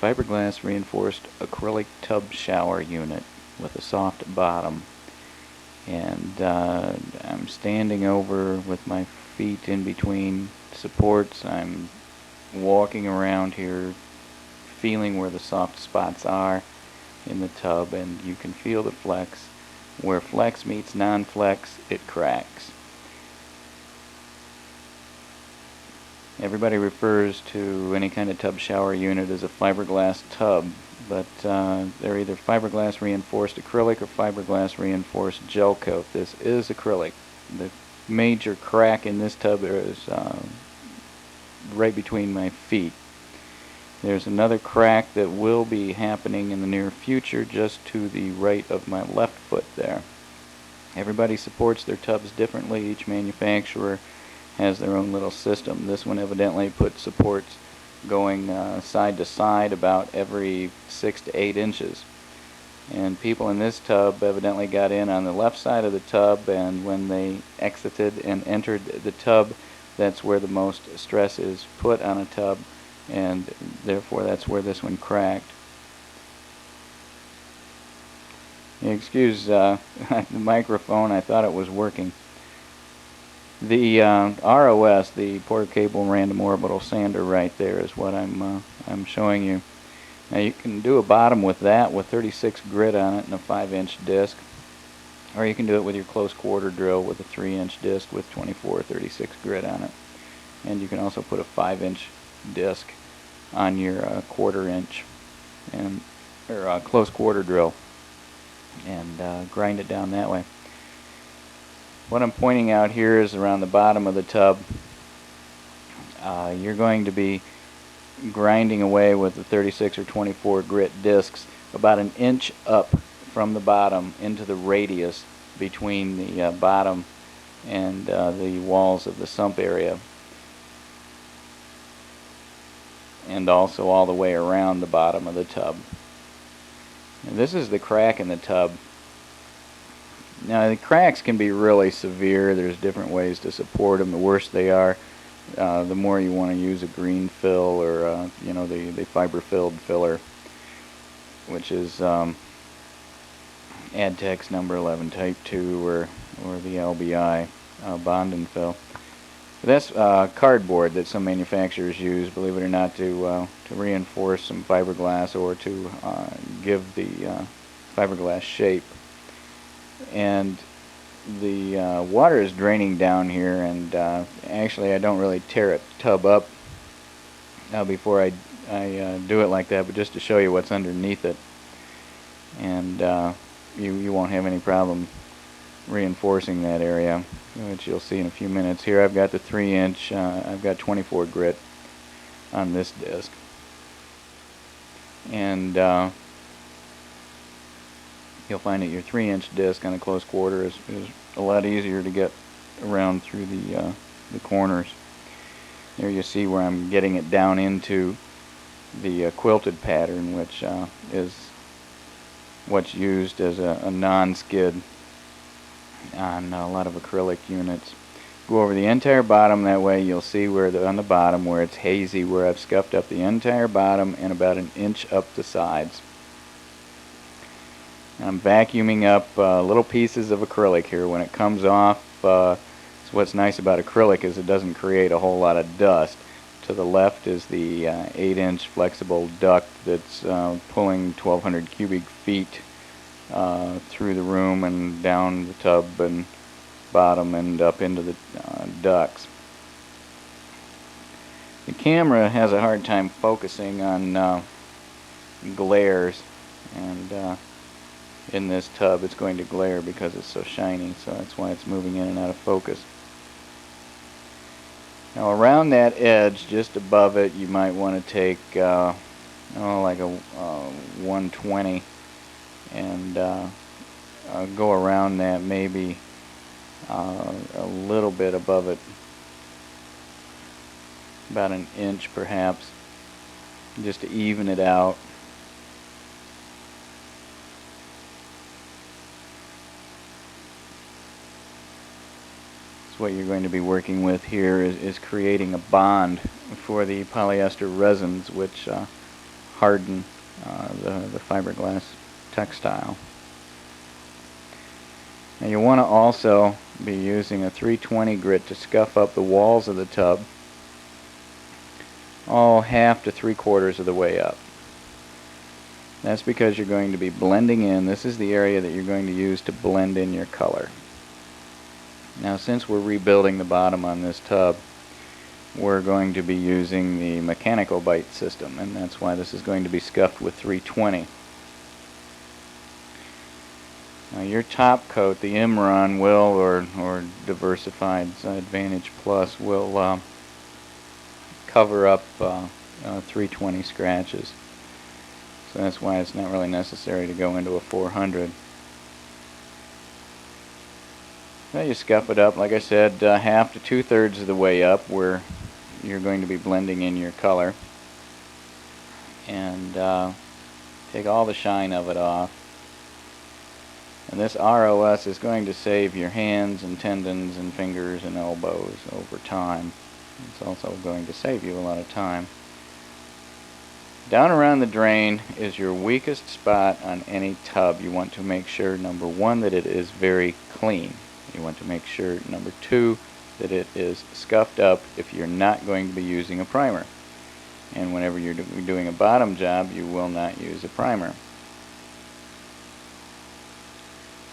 fiberglass reinforced acrylic tub shower unit with a soft bottom, and I'm standing over with my feet in between supports. I'm walking around here feeling where the soft spots are in the tub, and you can feel the flex. Where flex meets non-flex, it cracks. Everybody refers to any kind of tub shower unit as a fiberglass tub, but they're either fiberglass reinforced acrylic or fiberglass reinforced gel coat. This is acrylic. The major crack in this tub is right between my feet. There's another crack that will be happening in the near future just to the right of my left foot there. Everybody supports their tubs differently. Each manufacturer has their own little system. This one evidently put supports going side to side about every 6 to 8 inches. And people in this tub evidently got in on the left side of the tub, and when they exited and entered the tub, that's where the most stress is put on a tub, and therefore that's where this one cracked. Excuse the microphone, I thought it was working. The ROS, the Porter Cable Random Orbital Sander, right there is what I'm showing you. Now you can do a bottom with that with 36 grit on it and a 5-inch disc, or you can do it with your close quarter drill with a 3-inch disc with 24 or 36 grit on it. And you can also put a 5-inch disc on your quarter-inch and or close quarter drill and grind it down that way. What I'm pointing out here is around the bottom of the tub. You're going to be grinding away with the 36 or 24 grit discs about an inch up from the bottom into the radius between the bottom and the walls of the sump area, and also all the way around the bottom of the tub. And this is the crack in the tub. Now the cracks can be really severe. There's different ways to support them. The worse they are, the more you want to use a green fill or the fiber filled filler, which is Adtex number 11 type 2 or the LBI bond and fill. That's cardboard that some manufacturers use, believe it or not, to reinforce some fiberglass or to give the fiberglass shape. And the water is draining down here, and actually I don't really tear a tub up before I do it like that, but just to show you what's underneath it, and you won't have any problem reinforcing that area, which you'll see in a few minutes. Here I've got the 3-inch, I've got 24 grit on this disc, and you'll find that your 3-inch disc on a close quarter is a lot easier to get around through the corners. There you see where I'm getting it down into the quilted pattern, which is what's used as a non-skid on a lot of acrylic units. Go over the entire bottom, that way you'll see where on the bottom where it's hazy, where I've scuffed up the entire bottom and about an inch up the sides. I'm vacuuming up little pieces of acrylic here. When it comes off, so what's nice about acrylic is it doesn't create a whole lot of dust. To the left is the 8-inch flexible duct that's pulling 1,200 cubic feet through the room and down the tub and bottom and up into the ducts. The camera has a hard time focusing on glares, and in this tub it's going to glare because it's so shiny, so that's why it's moving in and out of focus. Now around that edge, just above it, you might want to take like a 120 and go around that, maybe a little bit above it, about an inch perhaps, just to even it out. What you're going to be working with here is creating a bond for the polyester resins, which harden the fiberglass textile. Now you want to also be using a 320 grit to scuff up the walls of the tub, all 1/2 to 3/4 of the way up. That's because you're going to be blending in. This is the area that you're going to use to blend in your color. Now, since we're rebuilding the bottom on this tub, we're going to be using the mechanical bite system, and that's why this is going to be scuffed with 320. Now, your top coat, the Imron, will, or Diversified Advantage Plus, will cover up 320 scratches. So that's why it's not really necessary to go into a 400. Now you scuff it up, like I said, 1/2 to 2/3 of the way up where you're going to be blending in your color. And take all the shine of it off. And this ROS is going to save your hands and tendons and fingers and elbows over time. It's also going to save you a lot of time. Down around the drain is your weakest spot on any tub. You want to make sure, number one, that it is very clean. You want to make sure, number two, that it is scuffed up if you're not going to be using a primer. And whenever you're doing a bottom job, you will not use a primer.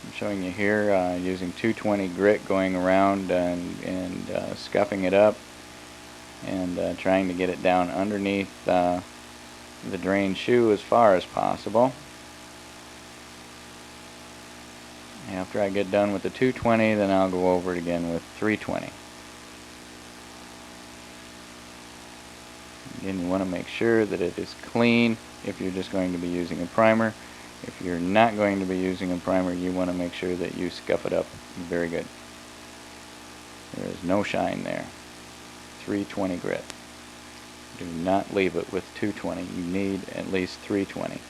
I'm showing you here using 220 grit, going around and scuffing it up and trying to get it down underneath the drain shoe as far as possible. After I get done with the 220, then I'll go over it again with 320. Again, you want to make sure that it is clean if you're just going to be using a primer. If you're not going to be using a primer, you want to make sure that you scuff it up very good. There is no shine there. 320 grit. Do not leave it with 220. You need at least 320.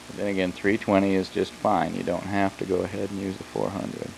But then again, 320 is just fine. You don't have to go ahead and use the 400.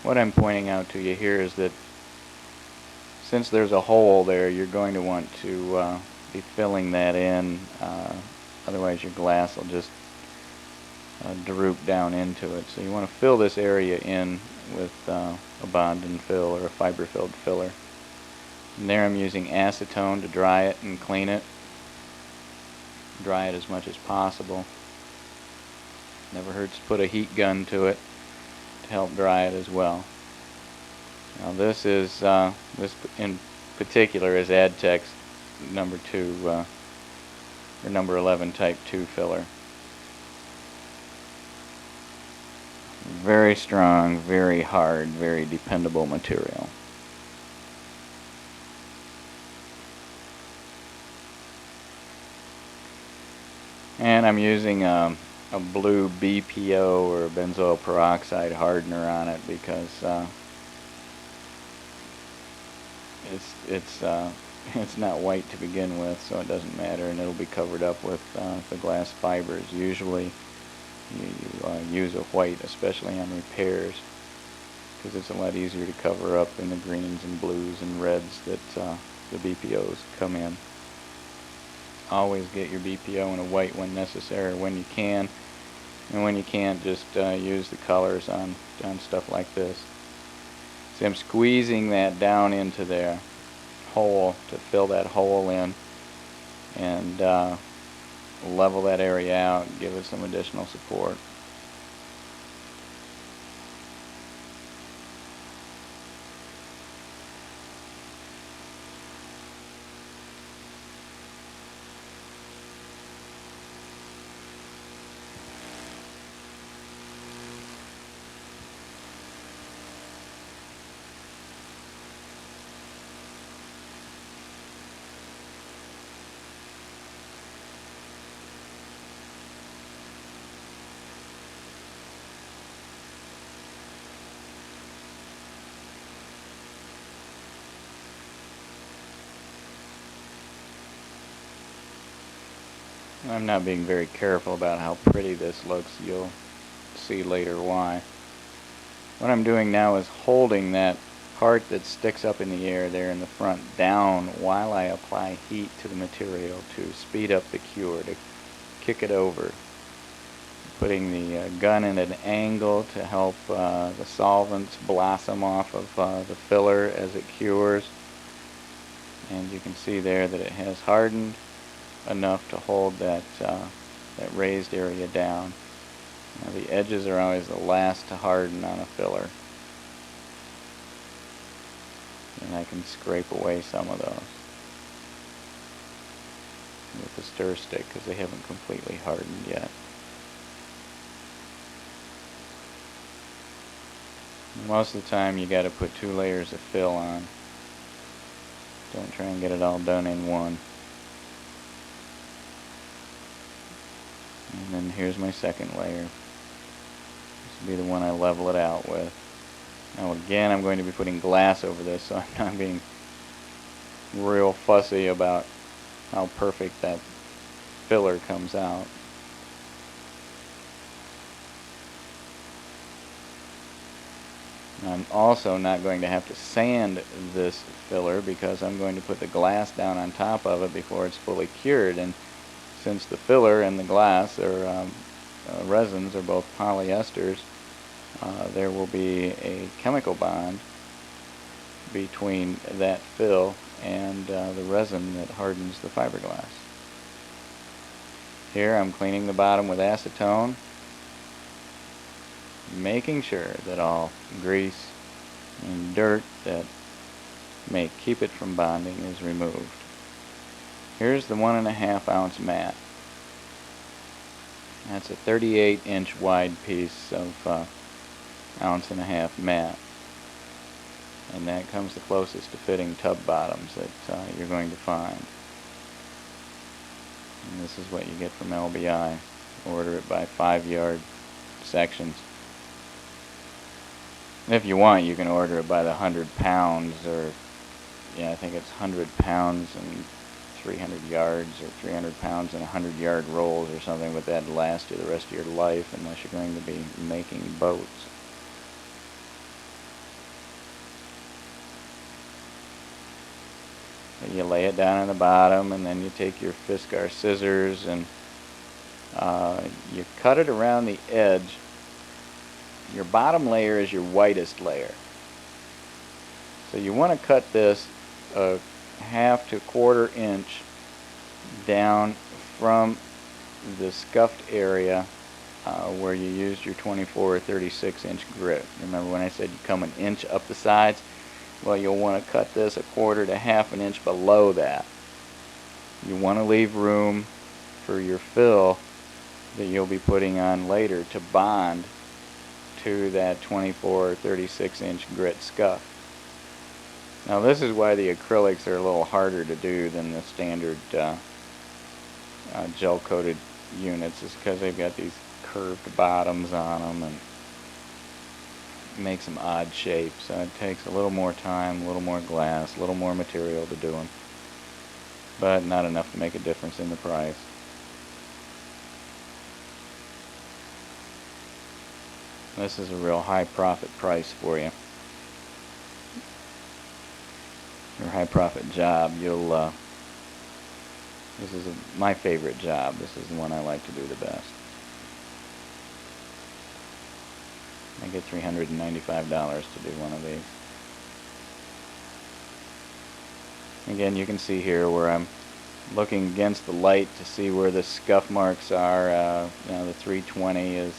What I'm pointing out to you here is that since there's a hole there, you're going to want to be filling that in. Otherwise your glass will just droop down into it. So you want to fill this area in with a bond and fill or a fiber-filled filler. And there I'm using acetone to dry it and clean it. Dry it as much as possible. Never hurts to put a heat gun to it to help dry it as well. Now this is this in particular is Adtech's number 2 or number 11 type 2 filler. Very strong, very hard, very dependable material. And I'm using a blue BPO or benzoyl peroxide hardener on it because it's not white to begin with, so it doesn't matter, and it'll be covered up with the glass fibers. Usually you use a white, especially on repairs, because it's a lot easier to cover up in the greens and blues and reds that the BPOs come in. Always get your BPO in a white when necessary, when you can, and when you can't, just use the colors on stuff like this. See, I'm squeezing that down into their hole to fill that hole in and level that area out and give it some additional support. I'm not being very careful about how pretty this looks. You'll see later why. What I'm doing now is holding that part that sticks up in the air there in the front down while I apply heat to the material to speed up the cure, to kick it over. Putting the gun in an angle to help the solvents blossom off of the filler as it cures. And you can see there that it has hardened enough to hold that raised area down. Now the edges are always the last to harden on a filler. And I can scrape away some of those with the stir stick because they haven't completely hardened yet. Most of the time you got to put 2 layers of fill on. Don't try and get it all done in one. And then here's my second layer. This will be the one I level it out with. Now again, I'm going to be putting glass over this, so I'm not being real fussy about how perfect that filler comes out. I'm also not going to have to sand this filler because I'm going to put the glass down on top of it before it's fully cured. And since the filler and the glass or resins are both polyesters, there will be a chemical bond between that fill and the resin that hardens the fiberglass. Here I'm cleaning the bottom with acetone, making sure that all grease and dirt that may keep it from bonding is removed. Here's the 1.5 ounce mat. That's a 38-inch wide piece of 1.5 ounce mat, and that comes the closest to fitting tub bottoms that you're going to find. And this is what you get from LBI. Order it by 5-yard sections. If you want, you can order it by the 100 pounds, or yeah, I think it's 100 pounds and 300 yards, or 300 pounds and 100-yard rolls or something, but that'd last you the rest of your life unless you're going to be making boats. And you lay it down on the bottom, and then you take your Fiskar scissors and you cut it around the edge. Your bottom layer is your whitest layer. So you want to cut this a 1/2 to 1/4 inch down from the scuffed area where you used your 24 or 36-inch grit. Remember when I said you come 1 inch up the sides? Well, you'll want to cut this 1/4 to 1/2 an inch below that. You want to leave room for your fill that you'll be putting on later to bond to that 24 or 36-inch grit scuff. Now this is why the acrylics are a little harder to do than the standard gel coated units, is because they've got these curved bottoms on them and makes them odd shapes. So it takes a little more time, a little more glass, a little more material to do them, but not enough to make a difference in the price. This is a real high profit price for you. Your high profit job. This is my favorite job. This is the one I like to do the best. I get $395 to do one of these. Again, you can see here where I'm looking against the light to see where the scuff marks are. The 320 is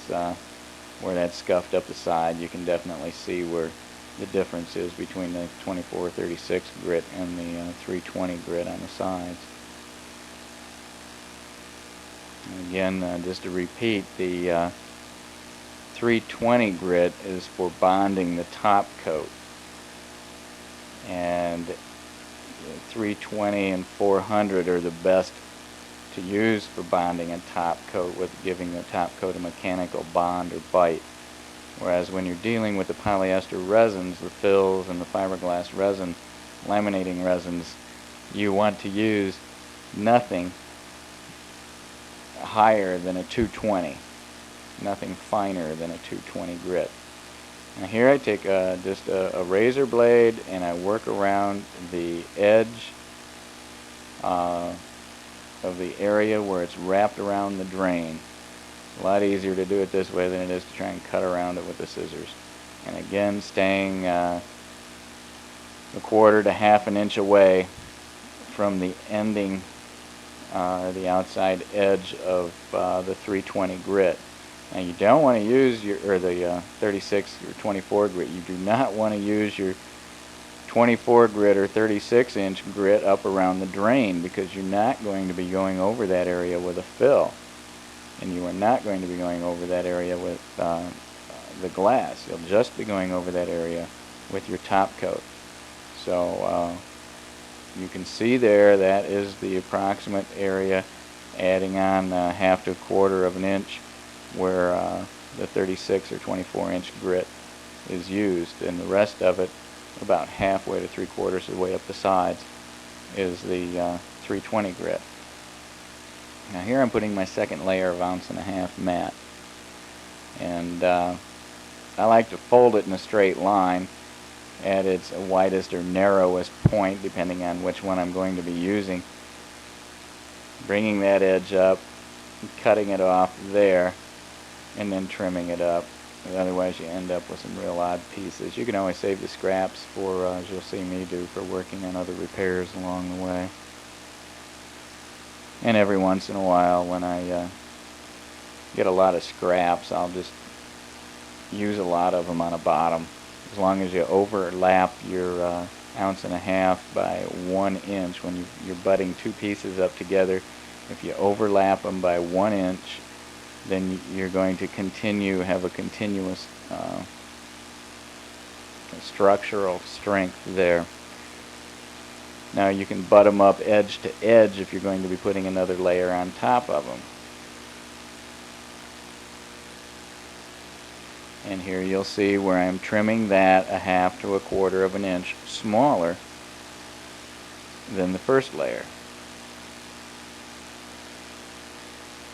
where that's scuffed up the side. You can definitely see where the difference is between the 24-36 grit and the 320 grit on the sides. And again, just to repeat, the 320 grit is for bonding the top coat, and 320 and 400 are the best to use for bonding a top coat, with giving the top coat a mechanical bond or bite. Whereas when you're dealing with the polyester resins, the fills and the fiberglass resin, laminating resins, you want to use nothing higher than a 220. Nothing finer than a 220 grit. Now here I take just a razor blade and I work around the edge of the area where it's wrapped around the drain. A lot easier to do it this way than it is to try and cut around it with the scissors. And again, staying a quarter to half an inch away from the ending, the outside edge of the 320 grit. Now you don't want to use the 36 or 24 grit. You do not want to use your 24 grit or 36-inch grit up around the drain, because you're not going to be going over that area with a fill, and you are not going to be going over that area with the glass. You'll just be going over that area with your top coat. So you can see there, that is the approximate area, adding on half to a quarter of an inch where the 36 or 24-inch grit is used, and the rest of it, about halfway to 3/4 of the way up the sides, is the 320 grit. Now here I'm putting my second layer of 1.5 ounce mat, and I like to fold it in a straight line at its widest or narrowest point, depending on which one I'm going to be using, bringing that edge up, cutting it off there, and then trimming it up. Otherwise you end up with some real odd pieces. You can always save the scraps for, as you'll see me do, for working on other repairs along the way. And every once in a while, when I get a lot of scraps, I'll just use a lot of them on a bottom. As long as you overlap your 1.5 ounces by 1 inch, when you're butting two pieces up together, if you overlap them by 1 inch, then you're going to have a continuous structural strength there. Now you can butt them up edge to edge if you're going to be putting another layer on top of them. And here you'll see where I'm trimming that 1/2 to 1/4 of an inch smaller than the first layer.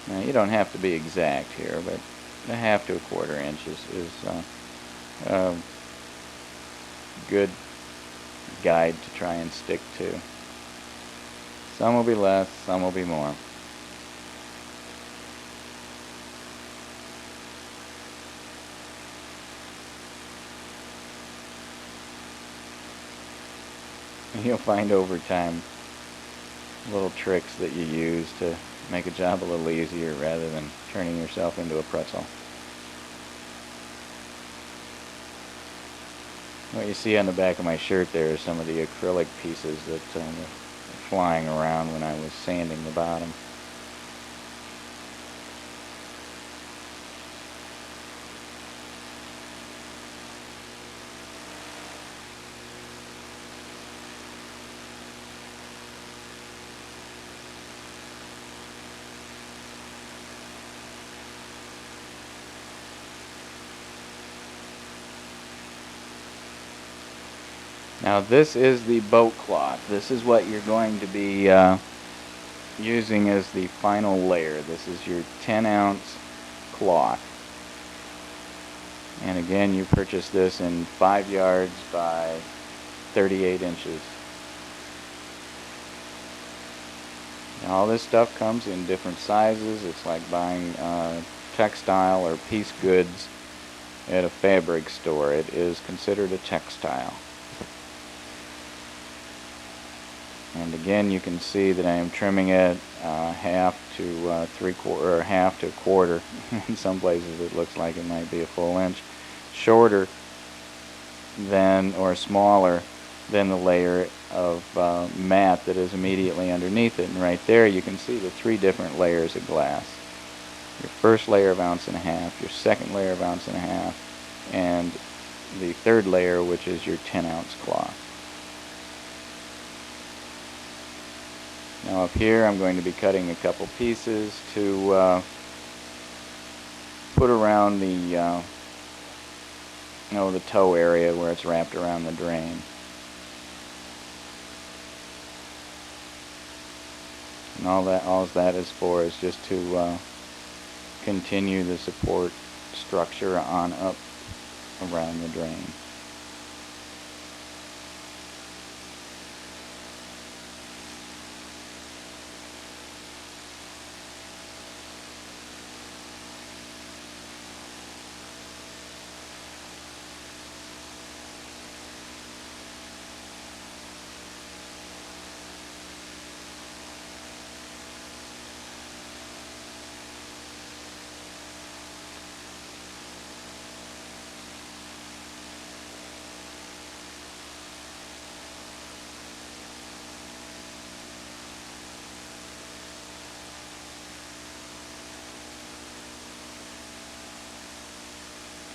Now you don't have to be exact here, but 1/2 to 1/4 inches is a good guide to try and stick to. Some will be less, some will be more. You'll find over time little tricks that you use to make a job a little easier rather than turning yourself into a pretzel. What you see on the back of my shirt there are some of the acrylic pieces that were flying around when I was sanding the bottom. Now this is the boat cloth. This is what you're going to be using as the final layer. This is your 10-ounce cloth. And again, you purchase this in 5 yards by 38 inches. Now, all this stuff comes in different sizes. It's like buying textile or piece goods at a fabric store. It is considered a textile. And again, you can see that I am trimming it 1/2 to 3/4 or 1/2 to 1/4. In some places it looks like it might be a full inch shorter than, or smaller than, the layer of mat that is immediately underneath it. And right there you can see the 3 different layers of glass. Your first layer of 1.5 ounces, your second layer of 1.5 ounces, and the third layer, which is your 10-ounce cloth. Now up here I'm going to be cutting a couple pieces to put around the the toe area where it's wrapped around the drain. And all that is for is just to continue the support structure on up around the drain.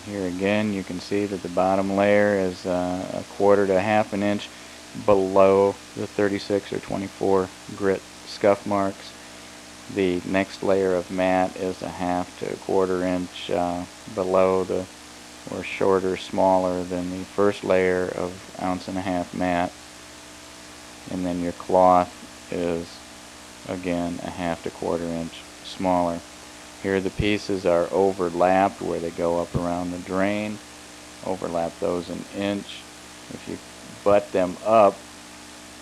Here again, you can see that the bottom layer is a quarter to half an inch below the 36 or 24 grit scuff marks. The next layer of mat is a half to a quarter inch below the, or shorter, smaller than the first layer of 1.5 ounce mat. And then your cloth is again a half to quarter inch smaller. Here the pieces are overlapped where they go up around the drain. Overlap those an inch. If you butt them up,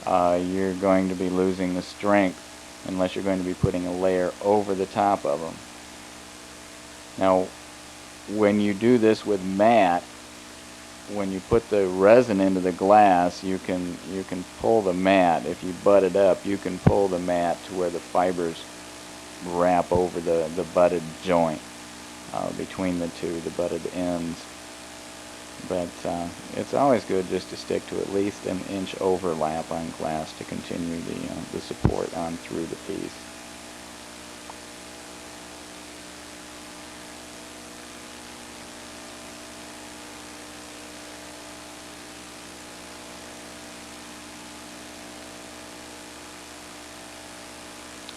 you're going to be losing the strength unless you're going to be putting a layer over the top of them. Now, when you do this with mat, when you put the resin into the glass, you can pull the mat. If you butt it up, you can pull the mat to where the fibers wrap over the butted joint between the two, the butted ends. But it's always good just to stick to at least an inch overlap on glass to continue the support on through the piece.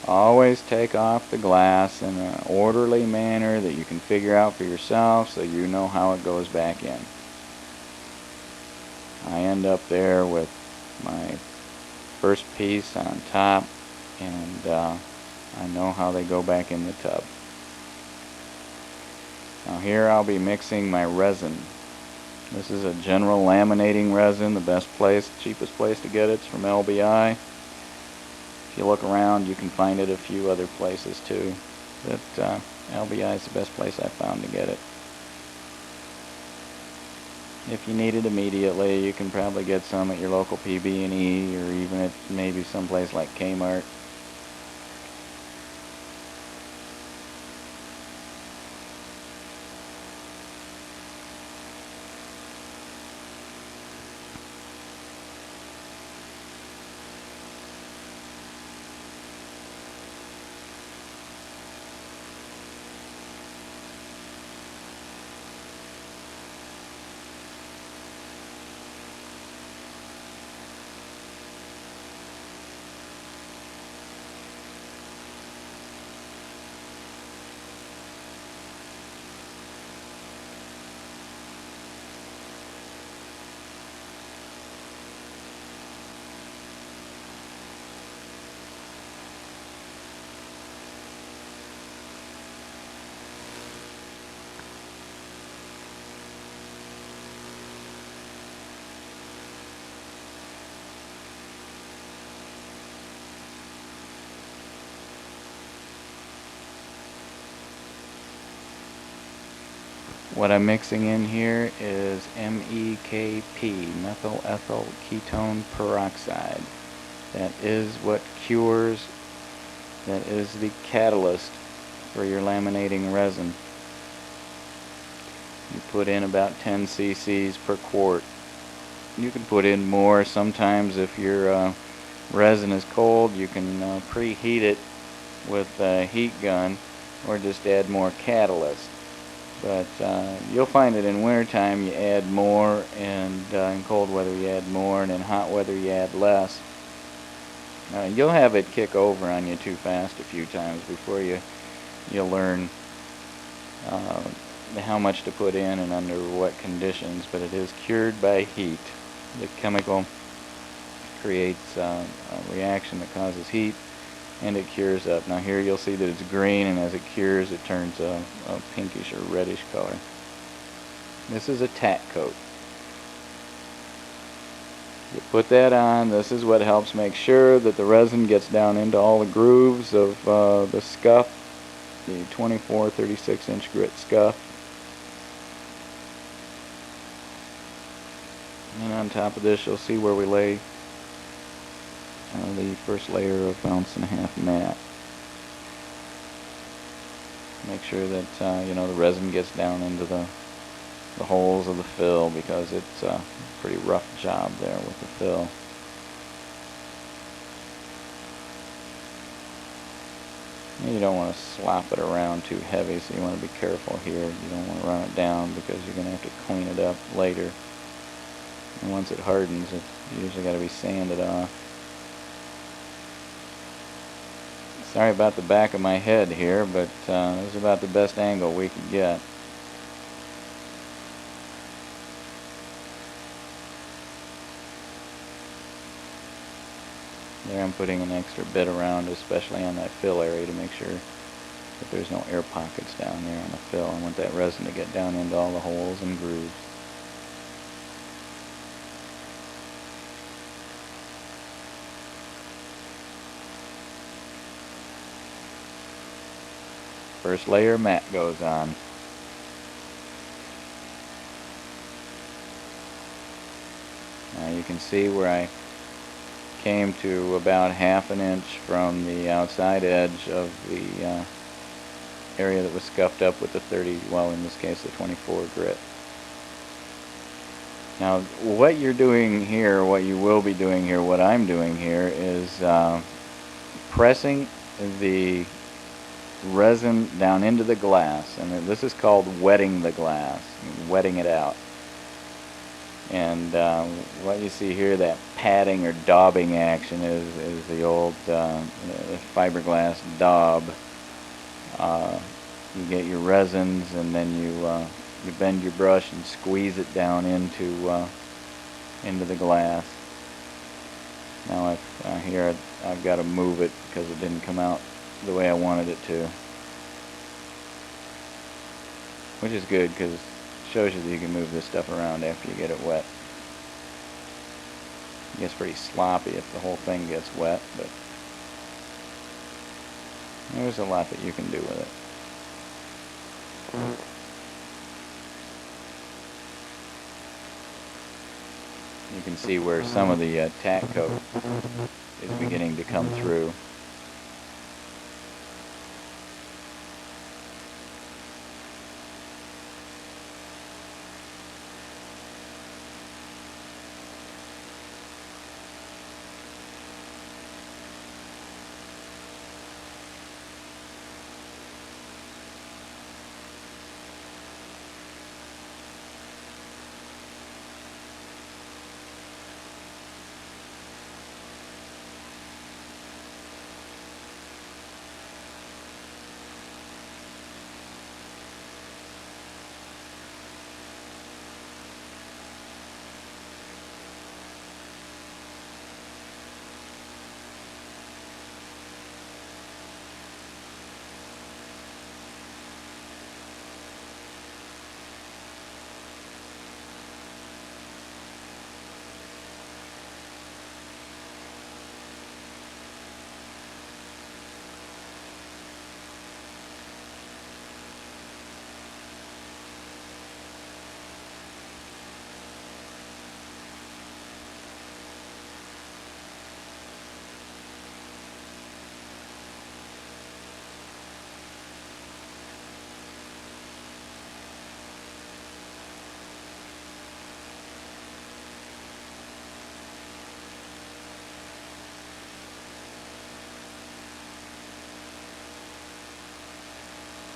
Always take off the glass in an orderly manner that you can figure out for yourself so you know how it goes back in. I end up there with my first piece on top, and I know how they go back in the tub. Now here I'll be mixing my resin. This is a general laminating resin. The best place, cheapest place to get it's from LBI. If you look around, you can find it a few other places too. But LBI is the best place I found to get it. If you need it immediately, you can probably get some at your local PB&E or even at maybe someplace like Kmart. What I'm mixing in here is MEKP, methyl ethyl ketone peroxide. That is what cures, that is the catalyst for your laminating resin. You put in about 10 cc's per quart. You can put in more. Sometimes if your resin is cold, you can preheat it with a heat gun or just add more catalyst. But you'll find that in wintertime you add more, and in cold weather you add more, and in hot weather you add less. You'll have it kick over on you too fast a few times before you'll learn how much to put in and under what conditions, but it is cured by heat. The chemical creates a reaction that causes heat, and it cures up. Now here you'll see that it's green, and as it cures it turns a pinkish or reddish color. This is a tack coat. You put that on. This is what helps make sure that the resin gets down into all the grooves of the scuff, the 24-36 inch grit scuff. And on top of this you'll see where we lay the first layer of 1.5 matte. Make sure that you know, the resin gets down into the holes of the fill, because it's a pretty rough job there with the fill. And you don't want to slop it around too heavy, so you want to be careful here. You don't want to run it down, because you're going to have to clean it up later. And once it hardens, it's usually got to be sanded off. Sorry about the back of my head here, but this is about the best angle we could get. There I'm putting an extra bit around, especially on that fill area, to make sure that there's no air pockets down there on the fill. I want that resin to get down into all the holes and grooves. First layer of matte goes on. Now you can see where I came to about 1/2 inch from the outside edge of the area that was scuffed up with the 30, well in this case the 24 grit. Now what you're doing here, what you will be doing here, what I'm doing here is pressing the resin down into the glass, and this is called wetting the glass, wetting it out. And what you see here, that padding or daubing action, is the old fiberglass daub. You get your resins, and then you bend your brush and squeeze it down into the glass. Now here I've got to move it because it didn't come out the way I wanted it to, which is good because it shows you that you can move this stuff around after you get it wet. It gets pretty sloppy if the whole thing gets wet, but there's a lot that you can do with it. You can see where some of the tack coat is beginning to come through.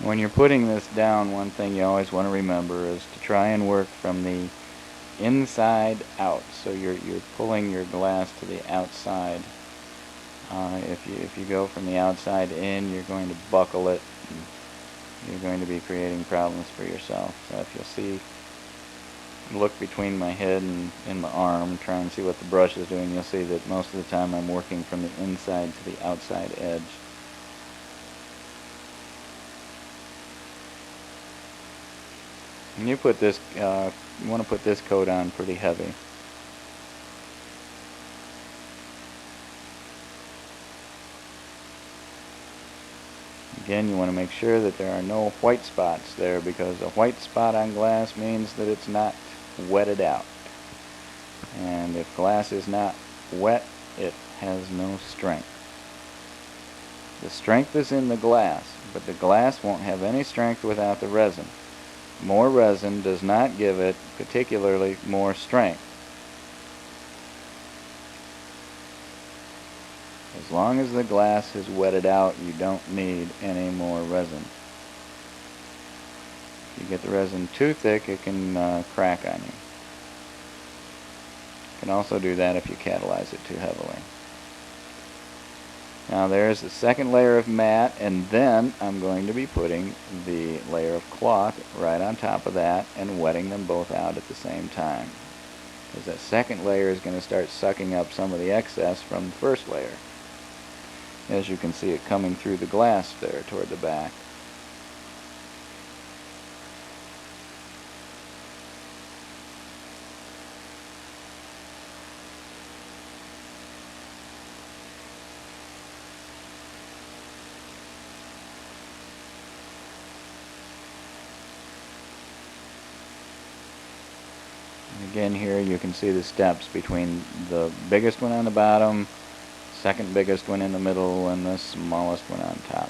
When you're putting this down, one thing you always want to remember is to try and work from the inside out. So you're pulling your glass to the outside. If you go from the outside in, you're going to buckle it, and you're going to be creating problems for yourself. So if you'll see look between my head and my arm, try and see what the brush is doing, you'll see that most of the time I'm working from the inside to the outside edge. And you put this, you want to put this coat on pretty heavy. Again, you want to make sure that there are no white spots there, because a white spot on glass means that it's not wetted out. And if glass is not wet, it has no strength. The strength is in the glass, but the glass won't have any strength without the resin. More resin does not give it particularly more strength. As long as the glass is wetted out, you don't need any more resin. If you get the resin too thick, it can crack on you. You can also do that if you catalyze it too heavily. Now there's the second layer of matte, and then I'm going to be putting the layer of cloth right on top of that and wetting them both out at the same time, because that second layer is going to start sucking up some of the excess from the first layer. As you can see it coming through the glass there toward the back. Again, here you can see the steps between the biggest one on the bottom, second biggest one in the middle, and the smallest one on top.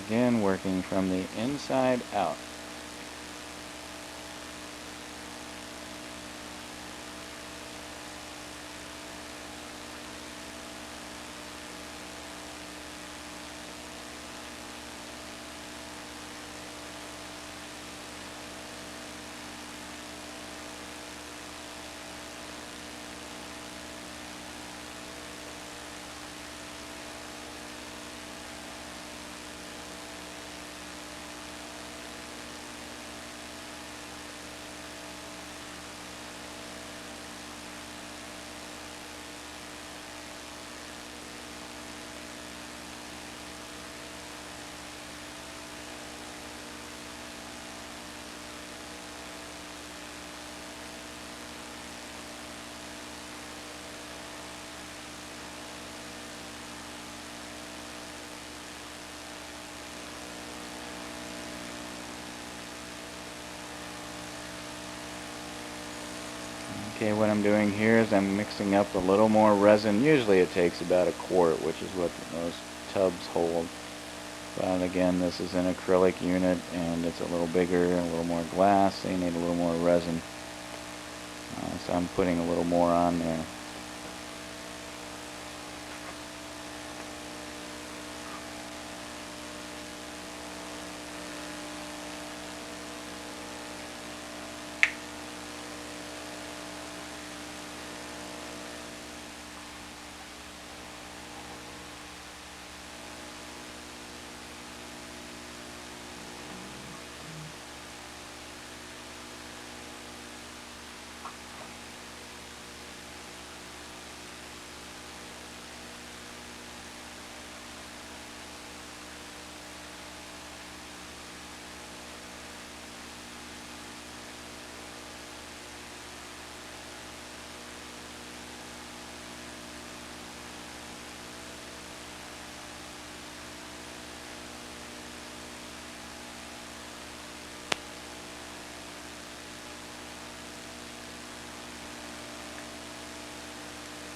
Again, working from the inside out. Okay, what I'm doing here is I'm mixing up a little more resin. Usually it takes about a quart, which is what most tubs hold. But again, this is an acrylic unit and it's a little bigger and a little more glass, so you need a little more resin. So I'm putting a little more on there.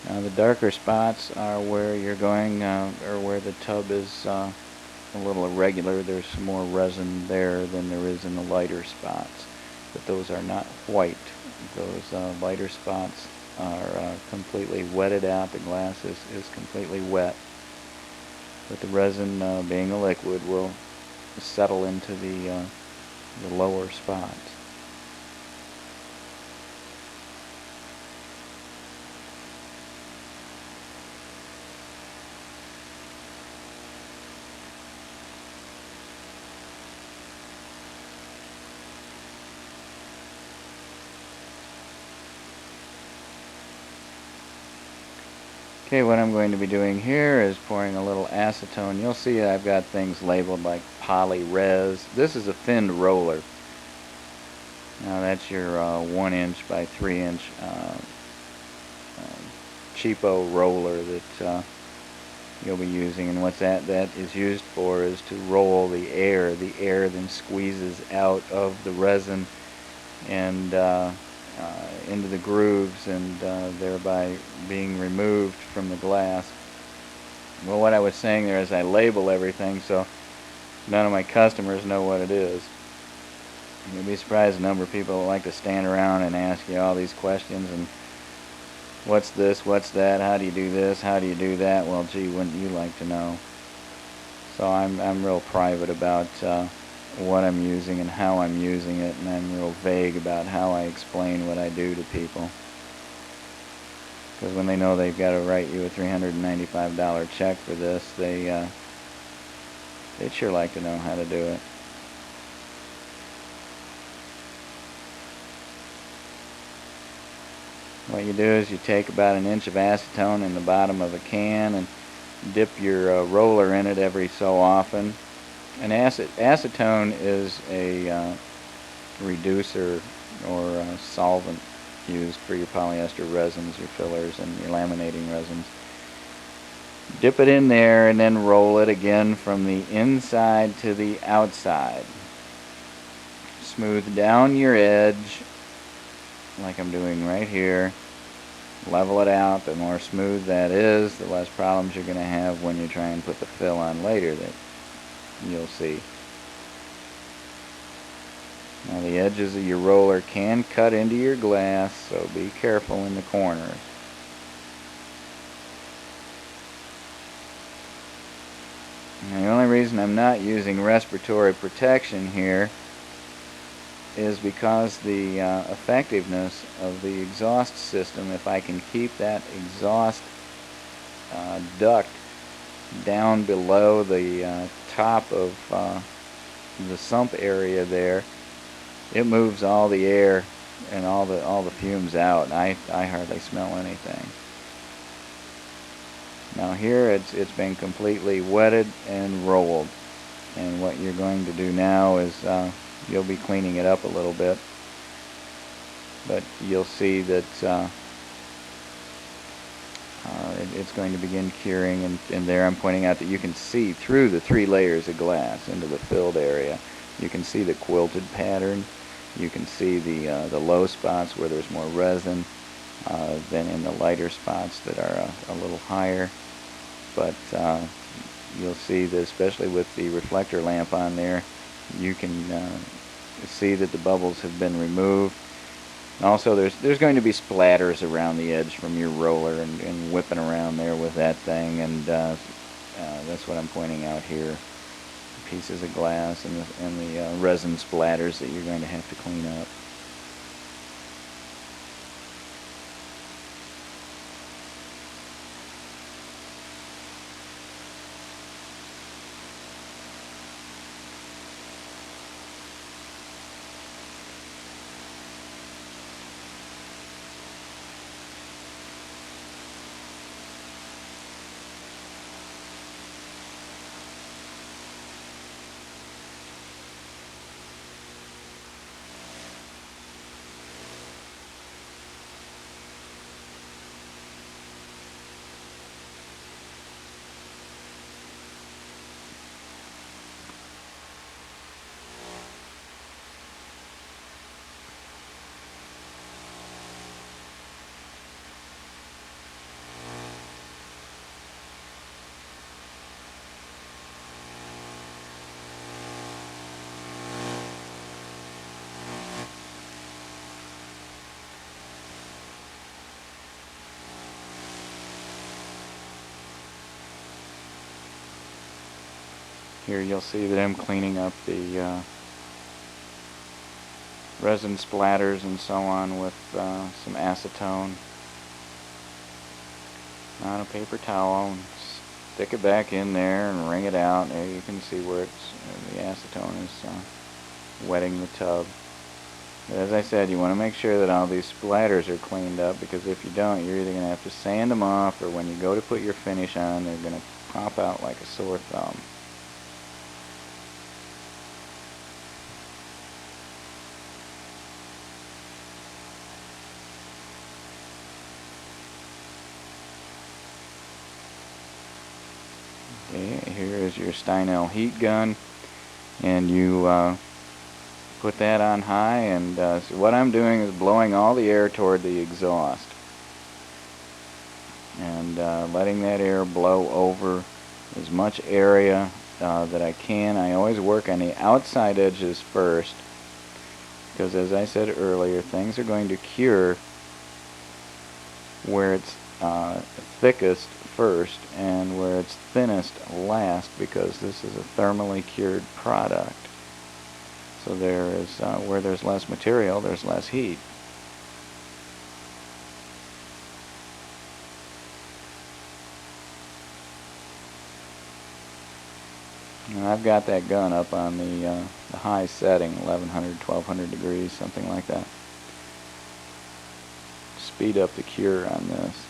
Now the darker spots are where you're going, or where the tub is a little irregular. There's some more resin there than there is in the lighter spots. But those are not white. those lighter spots are completely wetted out. The glass is completely wet, but the resin, being a liquid, will settle into the lower spots. Okay, what I'm going to be doing here is pouring a little acetone. You'll see I've got things labeled like poly-res. This is a thinned roller. Now that's your 1 inch by 3 inch cheapo roller that you'll be using, and what that is used for is to roll the air. The air then squeezes out of the resin and into the grooves, and thereby being removed from the glass. Well, what I was saying there is I label everything so none of my customers know what it is. You'll be surprised the number of people that like to stand around and ask you all these questions and what's this, what's that, how do you do this, how do you do that? Well, gee, wouldn't you like to know? So I'm real private about what I'm using and how I'm using it, and I'm real vague about how I explain what I do to people. Because when they know they've got to write you a $395 check for this, they'd sure like to know how to do it. What you do is you take about 1 inch of acetone in the bottom of a can and dip your roller in it every so often. And acetone is a reducer or a solvent used for your polyester resins, your fillers, and your laminating resins. Dip it in there and then roll it again from the inside to the outside. Smooth down your edge like I'm doing right here. Level it out. The more smooth that is, the less problems you're going to have when you try and put the fill on later that you'll see. Now the edges of your roller can cut into your glass, so be careful in the corners. Now the only reason I'm not using respiratory protection here is because the effectiveness of the exhaust system, if I can keep that exhaust duct down below the top of the sump area there, it moves all the air and all the fumes out. I hardly smell anything. Now here it's been completely wetted and rolled, and what you're going to do now is you'll be cleaning it up a little bit, but you'll see that it's going to begin curing, and there I'm pointing out that you can see through the 3 layers of glass into the filled area. You can see the quilted pattern. You can see the low spots where there's more resin than in the lighter spots that are a little higher. But you'll see that, especially with the reflector lamp on there, you can see that the bubbles have been removed. And also there's going to be splatters around the edge from your roller and whipping around there with that thing, and that's what I'm pointing out here. Pieces of glass and the resin splatters that you're going to have to clean up. Here you'll see that I'm cleaning up the resin splatters and so on with some acetone on a paper towel, and stick it back in there and wring it out. There you can see where the acetone is wetting the tub. But as I said, you want to make sure that all these splatters are cleaned up, because if you don't, you're either going to have to sand them off, or when you go to put your finish on, they're going to pop out like a sore thumb. Okay, here is your Steinel heat gun, and you put that on high, and so what I'm doing is blowing all the air toward the exhaust and letting that air blow over as much area that I can. I always work on the outside edges first, because as I said earlier, things are going to cure where it's thickest first and where it's thinnest last, because this is a thermally cured product. So there is where there's less material, there's less heat. And I've got that gun up on the high setting, 1100, 1200 degrees, something like that. Speed up the cure on this.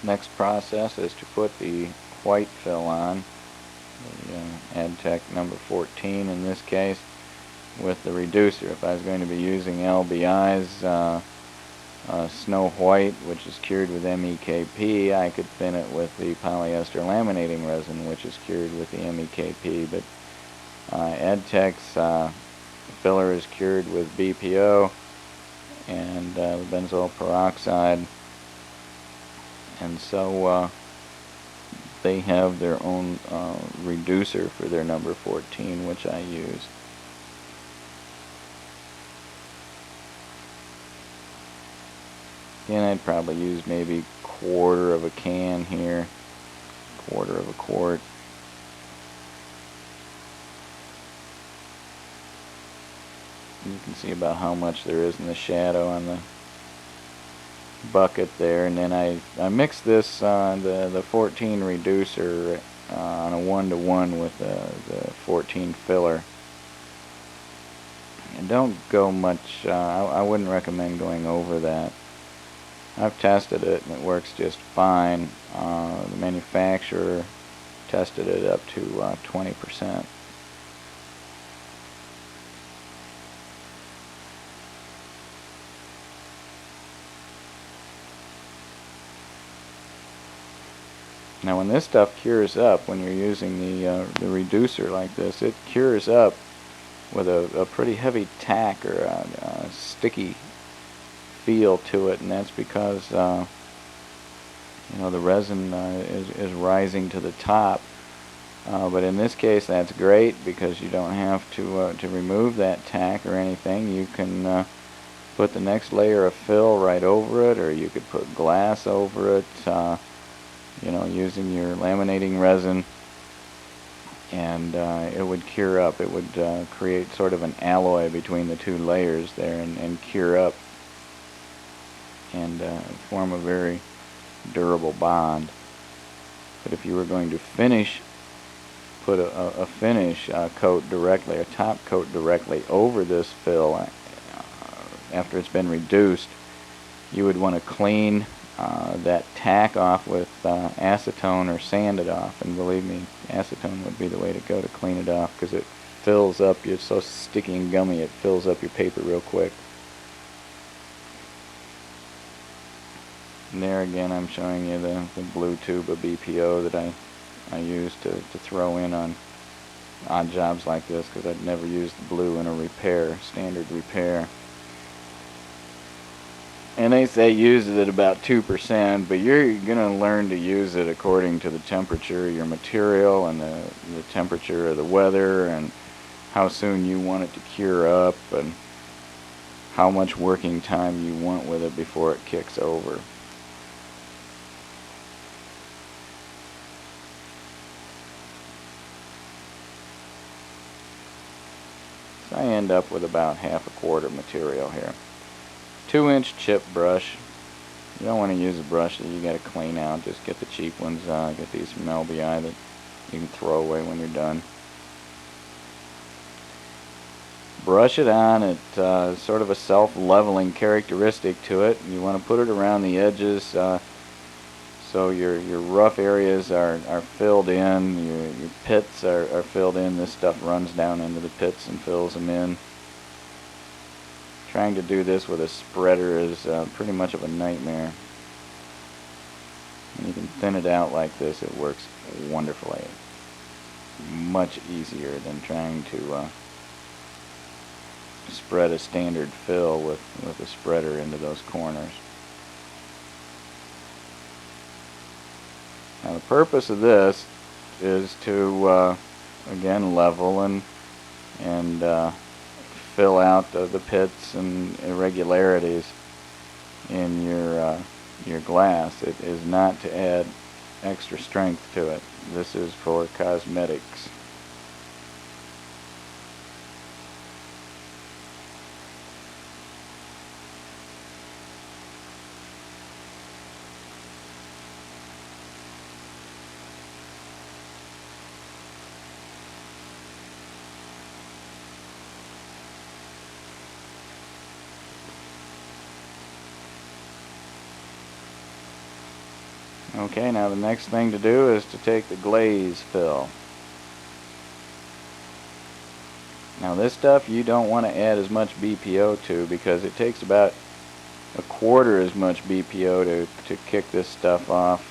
Next process is to put the white fill on, the AdTech number 14 in this case, with the reducer. If I was going to be using LBI's Snow White, which is cured with MEKP, I could thin it with the polyester laminating resin, which is cured with the MEKP. But AdTech's filler is cured with BPO and benzoyl peroxide. And so they have their own reducer for their number 14, which I use. Again, I'd probably use maybe quarter of a can here, quarter of a quart. You can see about how much there is in the shadow on the bucket there, and then I mix this the 14 reducer on a 1-to-1 with the 14 filler. And don't go much, I wouldn't recommend going over that. I've tested it and it works just fine. The manufacturer tested it up to 20%. Now when this stuff cures up, when you're using the reducer like this, it cures up with a pretty heavy tack or a sticky feel to it, and that's because you know, the resin is rising to the top. But in this case, that's great because you don't have to remove that tack or anything. You can put the next layer of fill right over it, or you could put glass over it. You know, using your laminating resin, and it would cure up. It would create sort of an alloy between the two layers there and cure up and form a very durable bond. But if you were going to finish, put a finish coat directly, a top coat directly over this fill, after it's been reduced, you would want to clean that tack off with acetone or sand it off. And believe me, acetone would be the way to go to clean it off, because it fills up. It's so sticky and gummy, it fills up your paper real quick. And there again, I'm showing you the blue tube of BPO that I use to throw in on odd jobs like this, because I'd never use the blue in a repair, standard repair. And they say use it at about 2%, but you're going to learn to use it according to the temperature of your material and the temperature of the weather, and how soon you want it to cure up, and how much working time you want with it before it kicks over. So I end up with about 1/2 quart of material here. 2-inch chip brush. You don't want to use a brush that you got to clean out. Just get the cheap ones. Get these from LBI that you can throw away when you're done. Brush it on. It's sort of a self-leveling characteristic to it. You want to put it around the edges so your rough areas are filled in. Your pits are filled in. This stuff runs down into the pits and fills them in. Trying to do this with a spreader is pretty much of a nightmare. And you can thin it out like this. It works wonderfully. Much easier than trying to spread a standard fill with a spreader into those corners. Now the purpose of this is to again level and fill out the pits and irregularities in your glass. It is not to add extra strength to it. This is for cosmetics. Okay, now the next thing to do is to take the glaze fill. Now this stuff you don't want to add as much BPO to, because it takes about 1/4 as much BPO to kick this stuff off,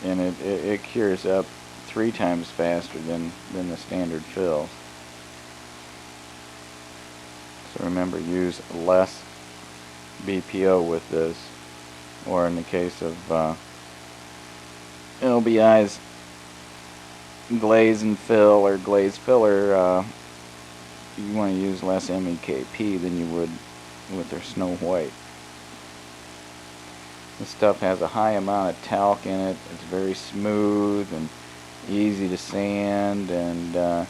and it cures up 3 times faster than the standard fills. So remember, use less BPO with this. Or in the case of LBI's glaze and fill or glaze filler, you want to use less MEKP than you would with their Snow White. This stuff has a high amount of talc in it. It's very smooth and easy to sand, and the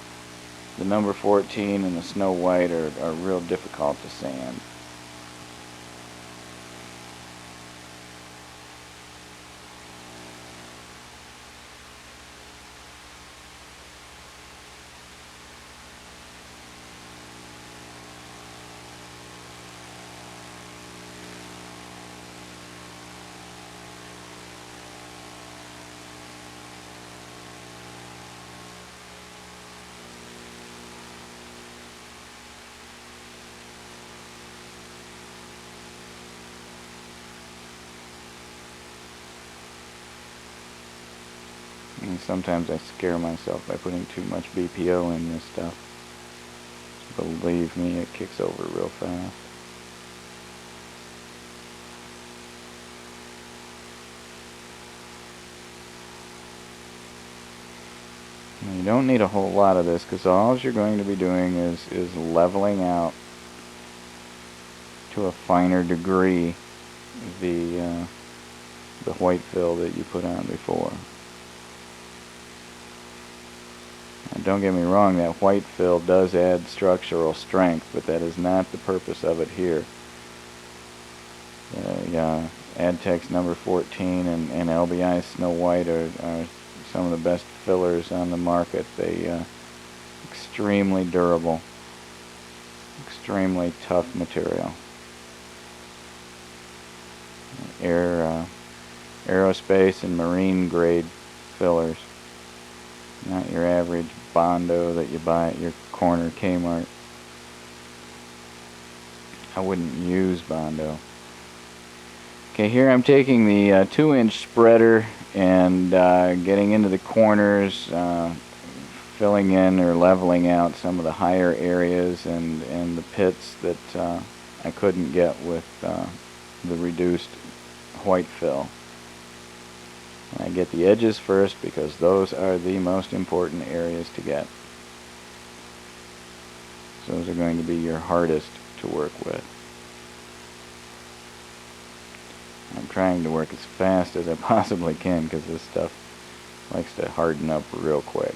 number 14 and the Snow White are real difficult to sand. And sometimes I scare myself by putting too much BPO in this stuff. Believe me, it kicks over real fast. Now, you don't need a whole lot of this, because all you're going to be doing is leveling out to a finer degree the white fill that you put on before. Now, don't get me wrong, that white fill does add structural strength, but that is not the purpose of it here. Adtex number 14 and LBI Snow White are some of the best fillers on the market. They extremely durable, extremely tough material. Aerospace and marine grade fillers. Not your average Bondo that you buy at your corner Kmart. I wouldn't use Bondo. Okay, here I'm taking the 2-inch spreader and getting into the corners, filling in or leveling out some of the higher areas and the pits that I couldn't get with the reduced white fill. I get the edges first because those are the most important areas to get. Those are going to be your hardest to work with. I'm trying to work as fast as I possibly can because this stuff likes to harden up real quick.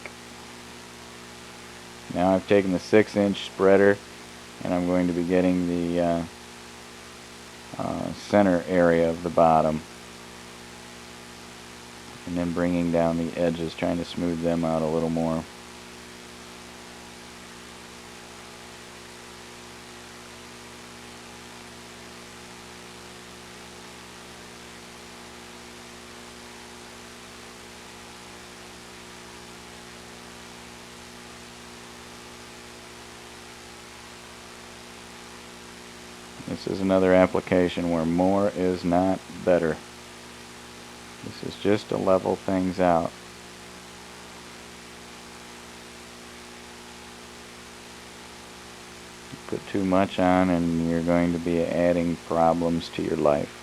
Now I've taken the 6-inch spreader and I'm going to be getting the center area of the bottom and then bringing down the edges, trying to smooth them out a little more. This is another application where more is not better. This is just to level things out. Put too much on and you're going to be adding problems to your life.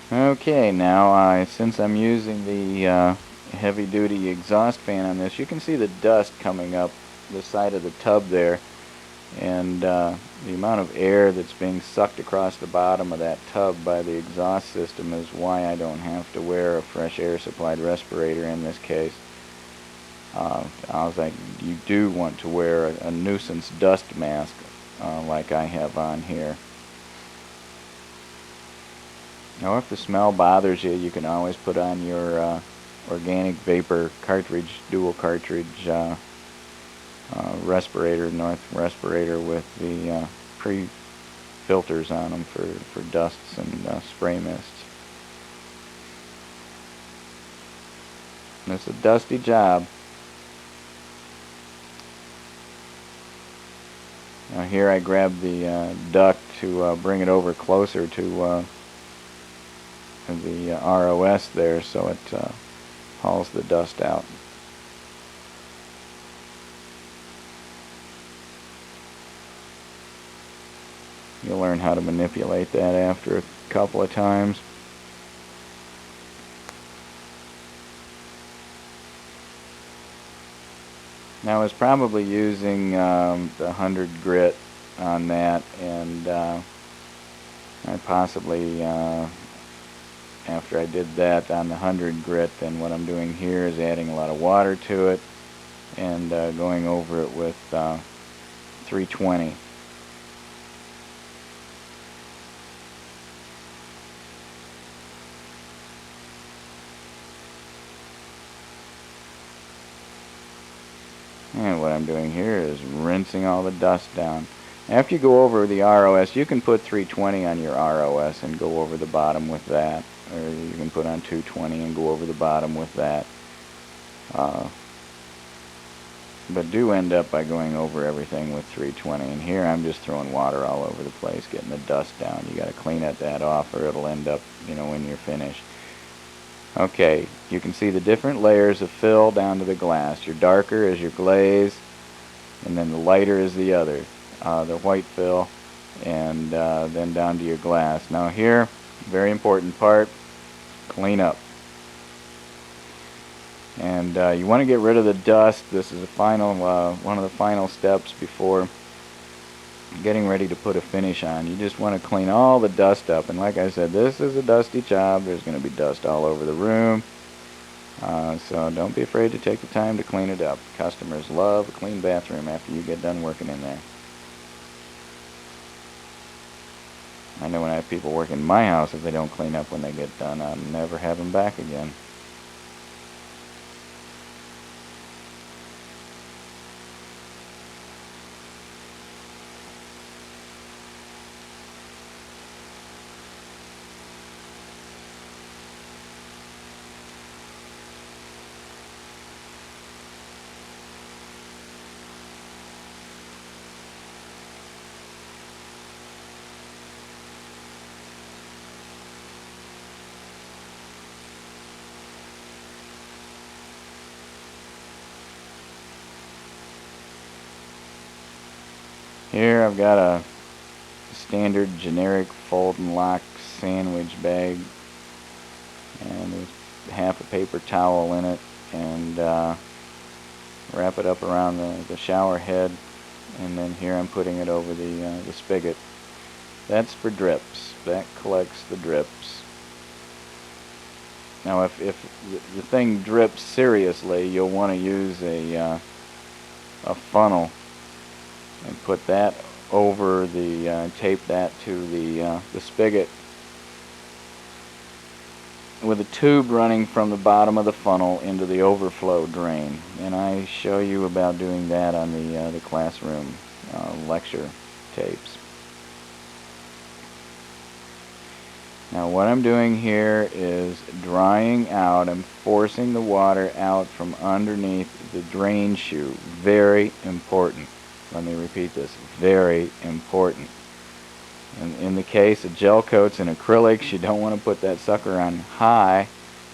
Okay, now since I'm using the heavy-duty exhaust fan on this, you can see the dust coming up the side of the tub there, and the amount of air that's being sucked across the bottom of that tub by the exhaust system is why I don't have to wear a fresh air supplied respirator in this case. You do want to wear a nuisance dust mask like I have on here. Now if the smell bothers you, you can always put on your organic vapor cartridge, dual cartridge respirator, North respirator with the pre-filters on them for dusts and spray mists. And it's a dusty job. Now here I grabbed the duct to bring it over closer to the ROS there so it hauls the dust out. You'll learn how to manipulate that after a couple of times. Now I was probably using the 100 grit on that, and I possibly after I did that on the 100 grit, then what I'm doing here is adding a lot of water to it and going over it with 320. And what I'm doing here is rinsing all the dust down. After you go over the ROS, you can put 320 on your ROS and go over the bottom with that. Or you can put on 220 and go over the bottom with that. But do end up by going over everything with 320. And here I'm just throwing water all over the place, getting the dust down. You got to clean that off or it'll end up, when you're finished. Okay, you can see the different layers of fill down to the glass. Your darker is your glaze, and then the lighter is the other, the white fill, and then down to your glass. Now here, very important part, clean up. And you want to get rid of the dust. This is the final, one of the final steps before getting ready to put a finish on. You just want to clean all the dust up, and like I said, this is a dusty job. There's going to be dust all over the room, so don't be afraid to take the time to clean it up. Customers love a clean bathroom after you get done working in there. I know when I have people working in my house, if they don't clean up when they get done, I'll never have them back again. Here I've got a standard generic fold and lock sandwich bag, and there's half a paper towel in it, and wrap it up around the shower head, and then here I'm putting it over the spigot. That's for drips. That collects the drips. Now if the thing drips seriously, you'll want to use a funnel and put that over tape that to the spigot with a tube running from the bottom of the funnel into the overflow drain. And I show you about doing that on the classroom lecture tapes. Now what I'm doing here is drying out. I'm forcing the water out from underneath the drain shoe. Very important. Let me repeat this. Very important. And in the case of gel coats and acrylics, you don't want to put that sucker on high,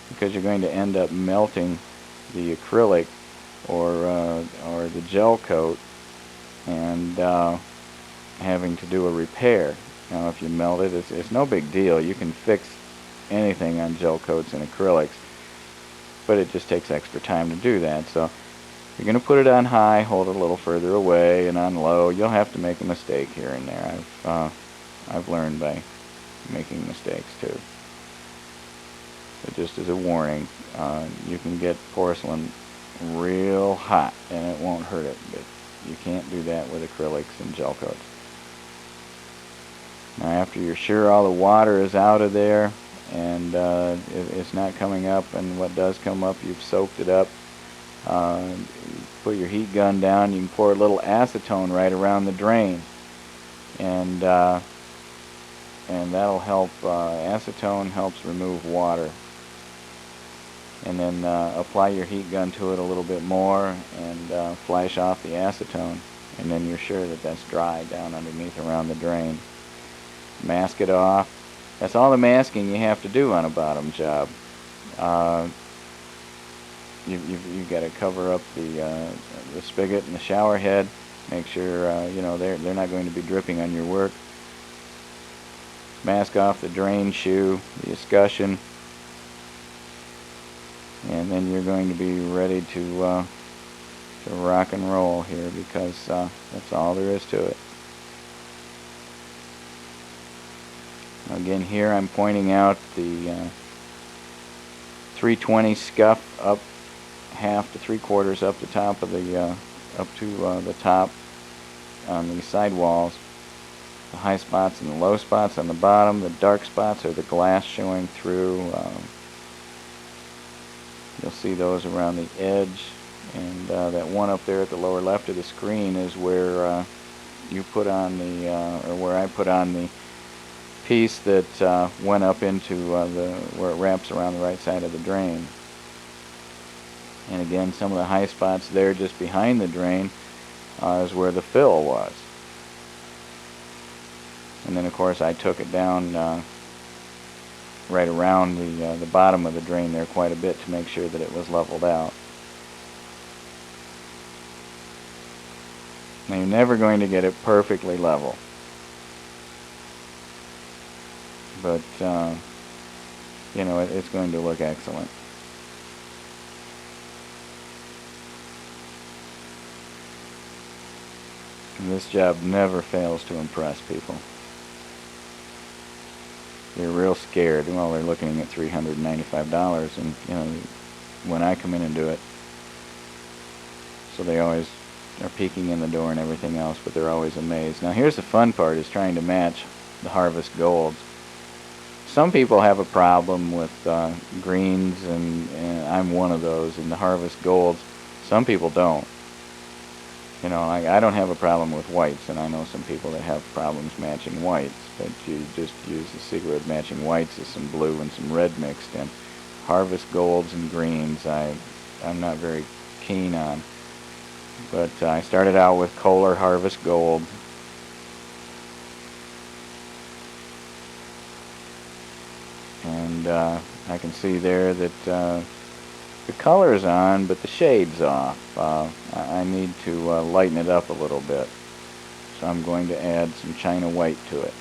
because you're going to end up melting the acrylic or the gel coat and having to do a repair. Now if you melt it, it's no big deal. You can fix anything on gel coats and acrylics, but it just takes extra time to do that. So you're going to put it on high, hold it a little further away, and on low. You'll have to make a mistake here and there. I've learned by making mistakes too. But just as a warning, you can get porcelain real hot and it won't hurt it, but you can't do that with acrylics and gel coats. Now after you're sure all the water is out of there and it's not coming up, and what does come up, you've soaked it up, put your heat gun down. You can pour a little acetone right around the drain, and that'll help. Acetone helps remove water. And then apply your heat gun to it a little bit more and flash off the acetone, and then you're sure that that's dry down underneath around the drain. Mask it off. That's all the masking you have to do on a bottom job. You've got to cover up the spigot and the shower head. Make sure you know they're not going to be dripping on your work. Mask off the drain shoe, the escutcheon, and then you're going to be ready to rock and roll here, because that's all there is to it. Again, here I'm pointing out the 320 scuff up half to 3/4 up the top of the up to the top on the side walls. The high spots and the low spots on the bottom. The dark spots are the glass showing through. You'll see those around the edge, and that one up there at the lower left of the screen is where you put on the or where I put on the piece that went up into where it wraps around the right side of the drain. And again, some of the high spots there just behind the drain is where the fill was. And then of course I took it down right around the bottom of the drain there quite a bit to make sure that it was leveled out. Now you're never going to get it perfectly level, but you know, it's going to look excellent. And this job never fails to impress people. They're real scared. Well, they're looking at $395, and you know, when I come in and do it, so they always are peeking in the door and everything else, but they're always amazed. Now here's the fun part, is trying to match the Harvest Golds. Some people have a problem with greens, and I'm one of those in the Harvest Golds. Some people don't. You know, I don't have a problem with whites, and I know some people that have problems matching whites, but you just use the secret of matching whites is some blue and some red mixed in. Harvest Golds and greens I'm not very keen on. But I started out with Kohler Harvest Gold. And I can see there that the color's on, but the shade's off. I need to lighten it up a little bit. So I'm going to add some China White to it.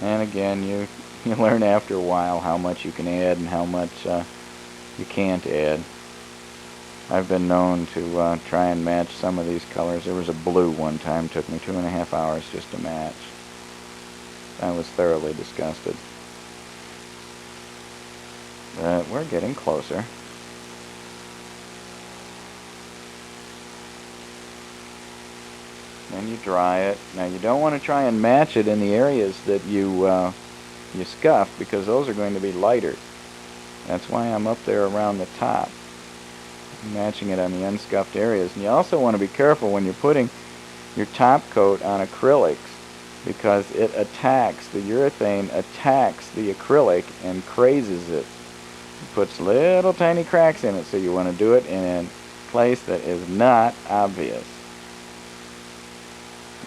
And again, you learn after a while how much you can add and how much you can't add. I've been known to try and match some of these colors. There was a blue one time, took me 2.5 hours just to match. I was thoroughly disgusted. But we're getting closer. Then you dry it. Now you don't want to try and match it in the areas that you scuff, because those are going to be lighter. That's why I'm up there around the top, matching it on the unscuffed areas. And you also want to be careful when you're putting your top coat on acrylics, because it attacks, the urethane attacks the acrylic and crazes it. It puts little tiny cracks in it, so you want to do it in a place that is not obvious.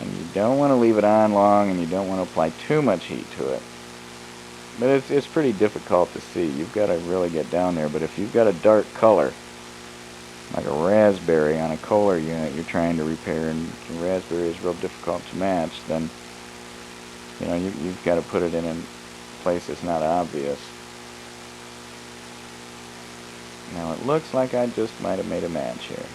And you don't want to leave it on long, and you don't want to apply too much heat to it. But it's pretty difficult to see. You've got to really get down there. But if you've got a dark color, like a raspberry on a Kohler unit you're trying to repair, and raspberry is real difficult to match, then you know you've got to put it in a place that's not obvious. Now it looks like I just might have made a match here.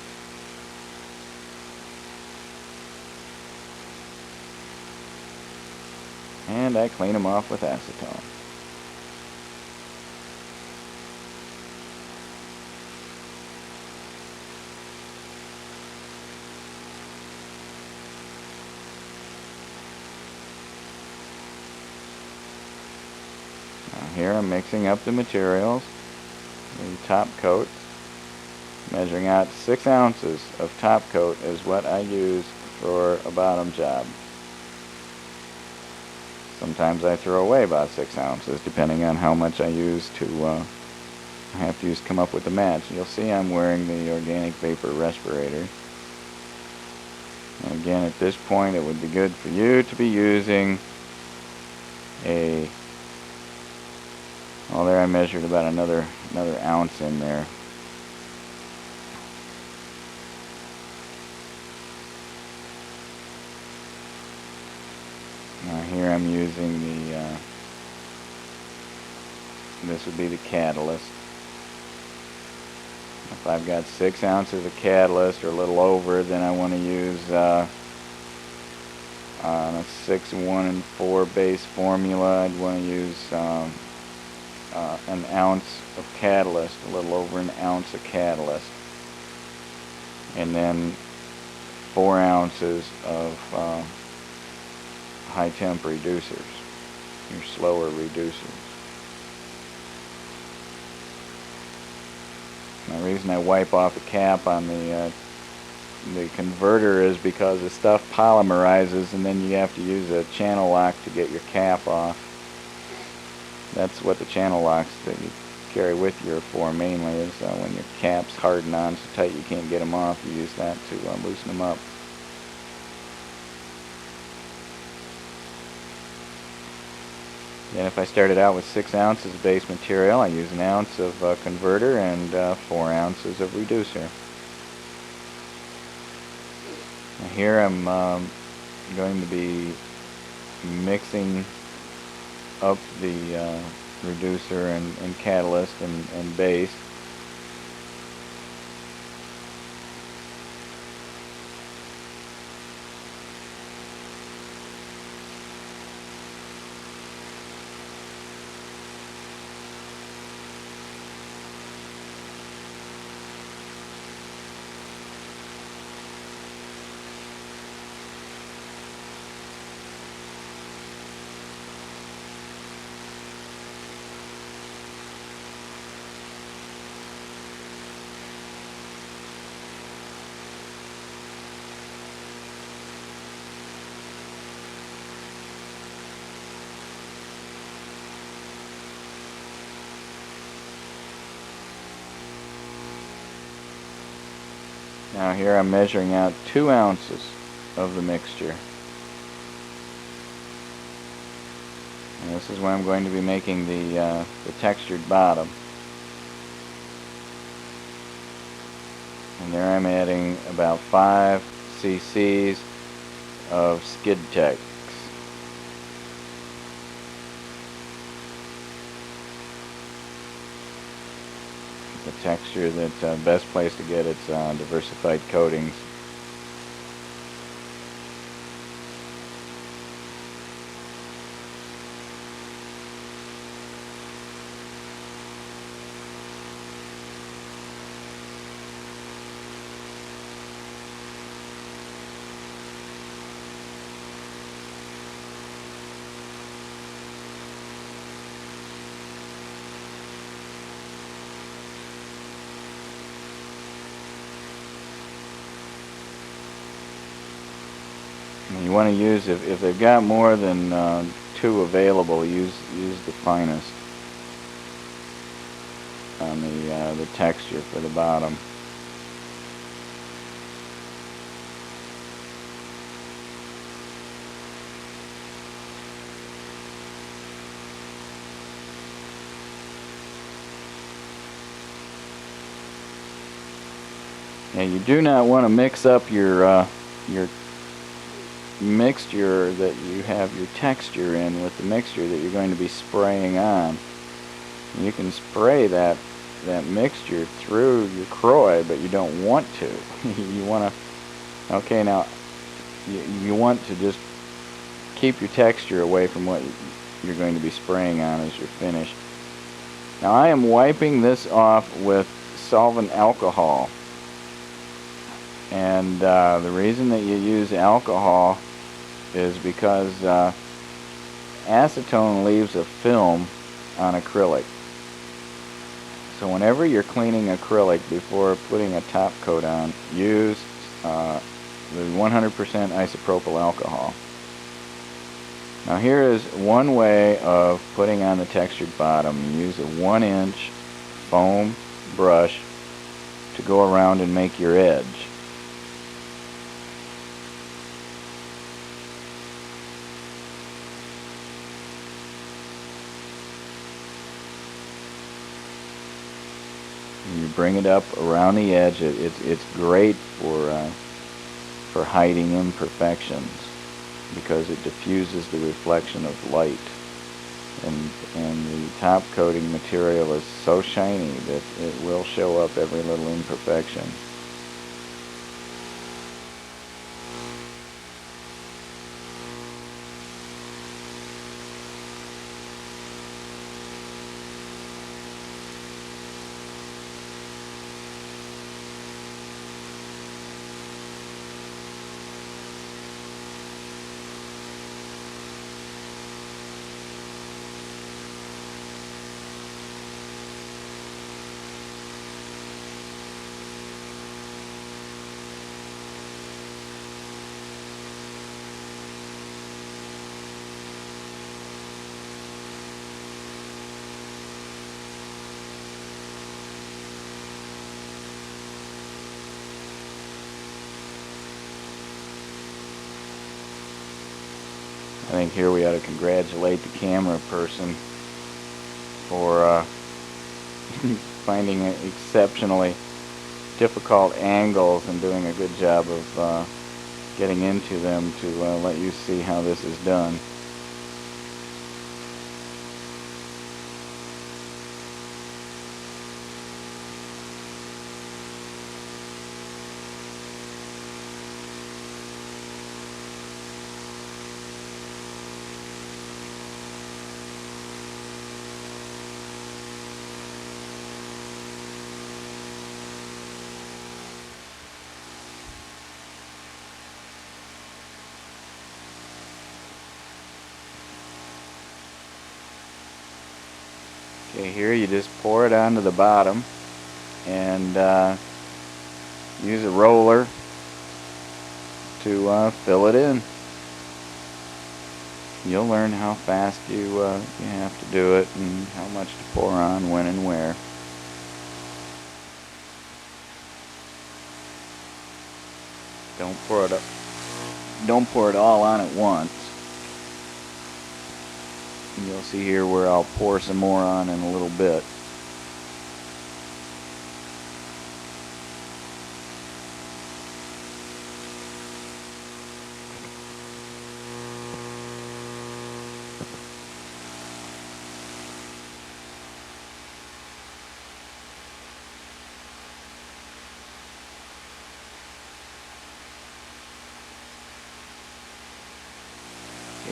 And I clean them off with acetone. Now here I'm mixing up the materials, the top coat, measuring out 6 ounces of top coat is what I use for a bottom job. Sometimes I throw away about 6 ounces, depending on how much I use to come up with the match. You'll see I'm wearing the organic vapor respirator. And again, at this point, it would be good for you to be using a, well, there I measured about another ounce in there. Now here I'm using the, this would be the catalyst. If I've got 6 ounces of catalyst or a little over, then I want to use on a 6, 1, and 4 base formula, I'd want to use an ounce of catalyst, a little over an ounce of catalyst. And then 4 ounces of high temp reducers, your slower reducers. And the reason I wipe off the cap on the converter is because the stuff polymerizes, and then you have to use a channel lock to get your cap off. That's what the channel locks that you carry with you are for mainly, is when your caps harden on so tight you can't get them off, you use that to loosen them up. And if I started out with 6 ounces of base material, I use an ounce of converter and 4 ounces of reducer. Now here I'm going to be mixing up the reducer and catalyst and base. Now here I'm measuring out 2 ounces of the mixture. And this is where I'm going to be making the textured bottom. And there I'm adding about 5 cc's of Skid Tex. The texture that best place to get its diversified coatings. You want to use, if they've got more than 2 available, use the finest on the texture for the bottom. Now you do not want to mix up your mixture that you have your texture in with the mixture that you're going to be spraying on. You can spray that mixture through your croy, but you don't want to. You want to, okay, now you want to just keep your texture away from what you're going to be spraying on as your finish. Now I am wiping this off with solvent alcohol, and the reason that you use alcohol is because acetone leaves a film on acrylic. So whenever you're cleaning acrylic before putting a top coat on, use the 100% isopropyl alcohol. Now here is one way of putting on the textured bottom. You use a 1-inch foam brush to go around and make your edge. You bring it up around the edge. It's great for hiding imperfections because it diffuses the reflection of light, and the top coating material is so shiny that it will show up every little imperfection. I think here we ought to congratulate the camera person for finding exceptionally difficult angles and doing a good job of getting into them to let you see how this is done. Okay, here you just pour it onto the bottom and use a roller to fill it in. You'll learn how fast you have to do it and how much to pour on, when and where. Don't pour it up. Don't pour it all on at once. You'll see here where I'll pour some more on in a little bit.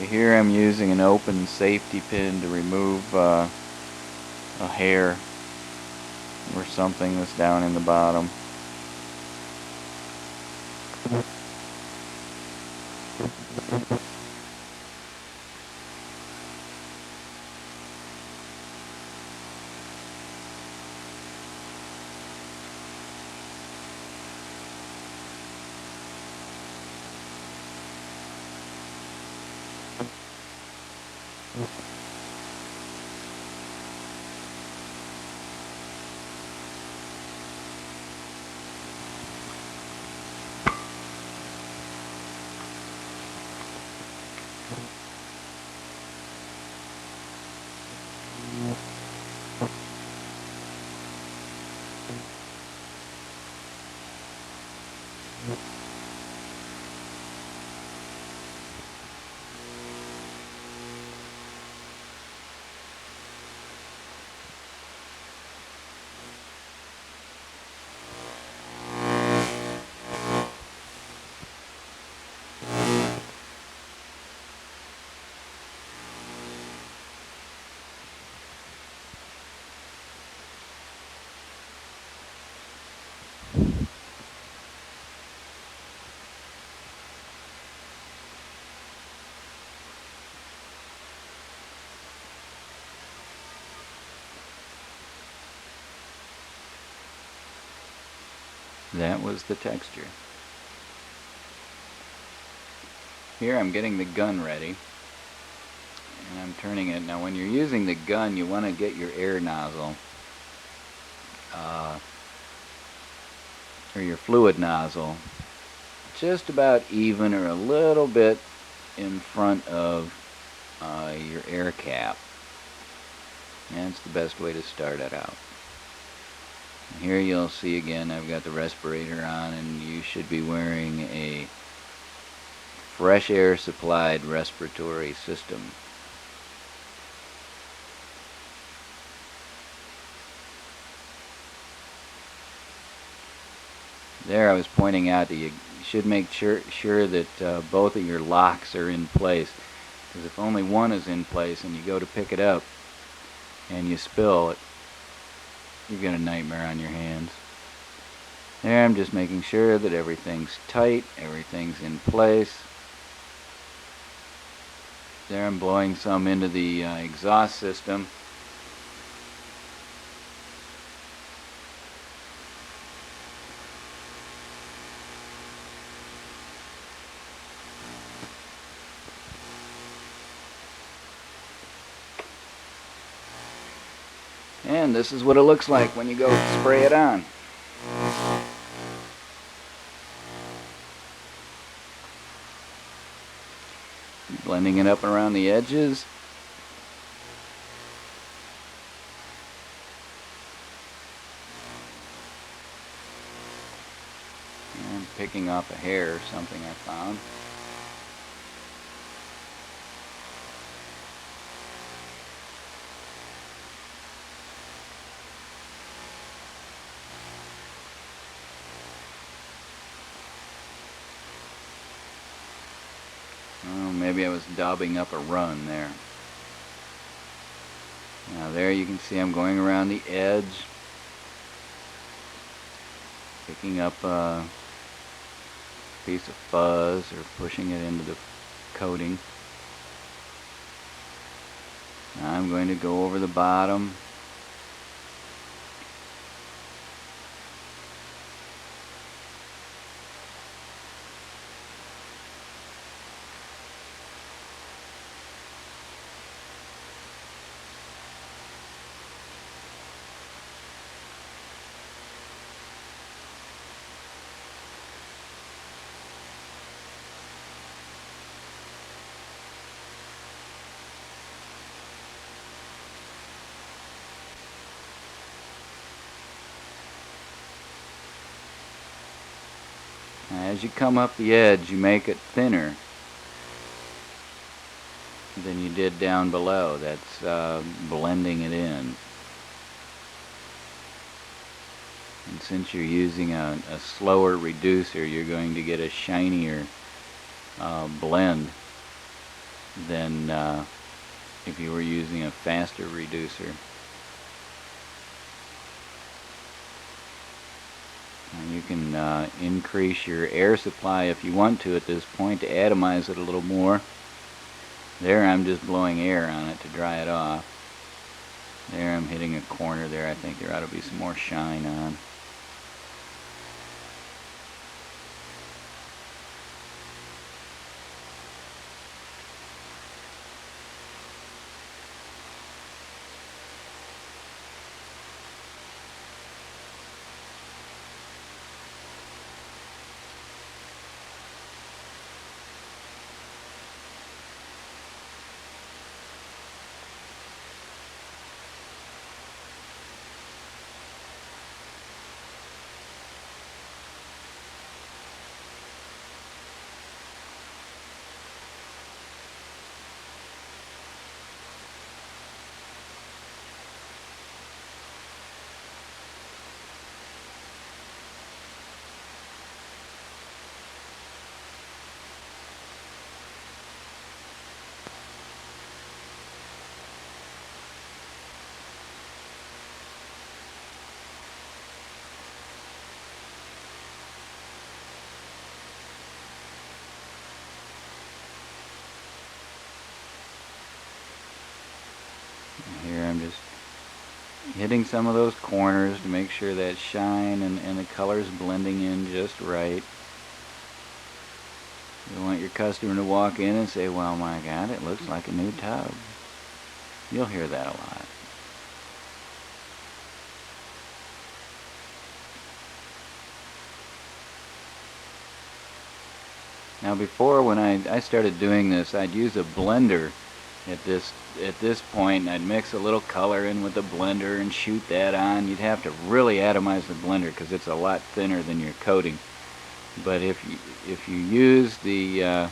Here I'm using an open safety pin to remove a hair or something that's down in the bottom. That was the texture. Here I'm getting the gun ready, and I'm turning it. Now when you're using the gun, you want to get your air nozzle or your fluid nozzle just about even or a little bit in front of your air cap. That's the best way to start it out. Here you'll see again I've got the respirator on, and you should be wearing a fresh air supplied respiratory system. There I was pointing out that you should make sure that both of your locks are in place, because if only one is in place and you go to pick it up and you spill it, you've got a nightmare on your hands. There I'm just making sure that everything's tight, everything's in place. There I'm blowing some into the exhaust system. And this is what it looks like when you go spray it on. Blending it up around the edges. And picking off a hair or something I found. Oh, maybe I was daubing up a run there. Now there you can see I'm going around the edge, picking up a piece of fuzz or pushing it into the coating. Now I'm going to go over the bottom. As you come up the edge, you make it thinner than you did down below. That's blending it in. And since you're using a slower reducer, you're going to get a shinier blend than if you were using a faster reducer. And you can increase your air supply if you want to at this point to atomize it a little more. There I'm just blowing air on it to dry it off. There I'm hitting a corner there. I think there ought to be some more shine on. Here I'm just hitting some of those corners to make sure that shine and the color's blending in just right. You want your customer to walk in and say, well, my God, it looks like a new tub. You'll hear that a lot. Now before, when I started doing this, I'd use a blender at this point, and I'd mix a little color in with the blender and shoot that on. You'd have to really atomize the blender because it's a lot thinner than your coating. But if you use the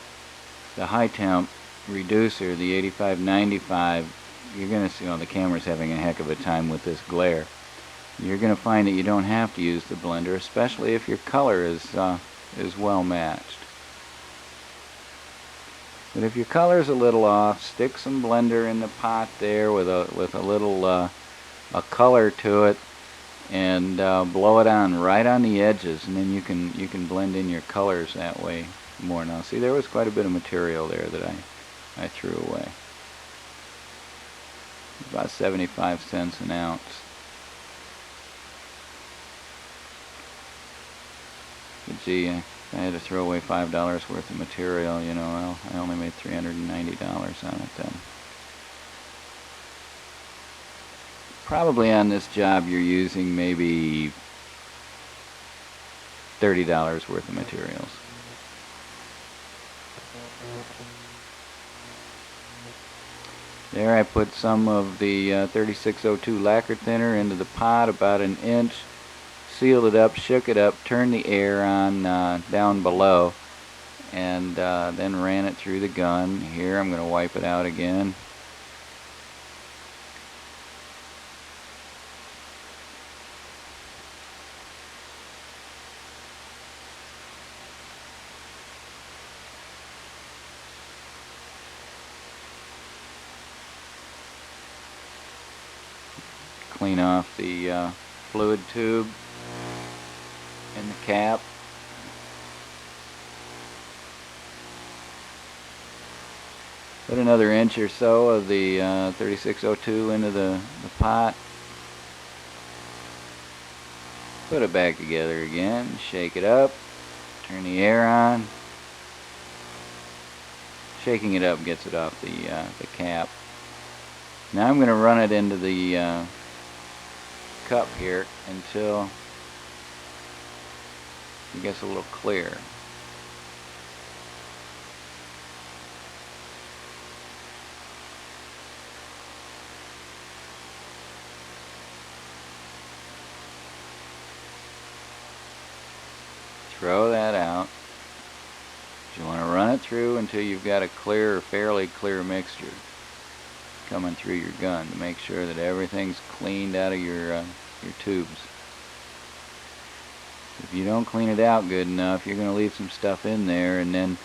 high temp reducer, the 8595, you're going to see, well, the camera's having a heck of a time with this glare. You're going to find that you don't have to use the blender, especially if your color is well matched. But if your color's a little off, stick some blender in the pot there with a little a color to it, and blow it on right on the edges, and then you can blend in your colors that way more. Now see, there was quite a bit of material there that I threw away. About 75 cents an ounce. But gee, I had to throw away $5 worth of material, you know. Well, I only made $390 on it then. Probably on this job you're using maybe $30 worth of materials. There I put some of the 3602 lacquer thinner into the pot, about an inch. Sealed it up, shook it up, turned the air on down below, and then ran it through the gun. Here I'm going to wipe it out again. Clean off the fluid tube and the cap. Put another inch or so of the 3602 into the pot. Put it back together again, shake it up, turn the air on. Shaking it up gets it off the cap. Now I'm going to run it into the cup here until it gets a little clear. throw that out. You want to run it through until you've got a clear or fairly clear mixture coming through your gun to make sure that everything's cleaned out of your tubes. If you don't clean it out good enough, you're going to leave some stuff in there, and then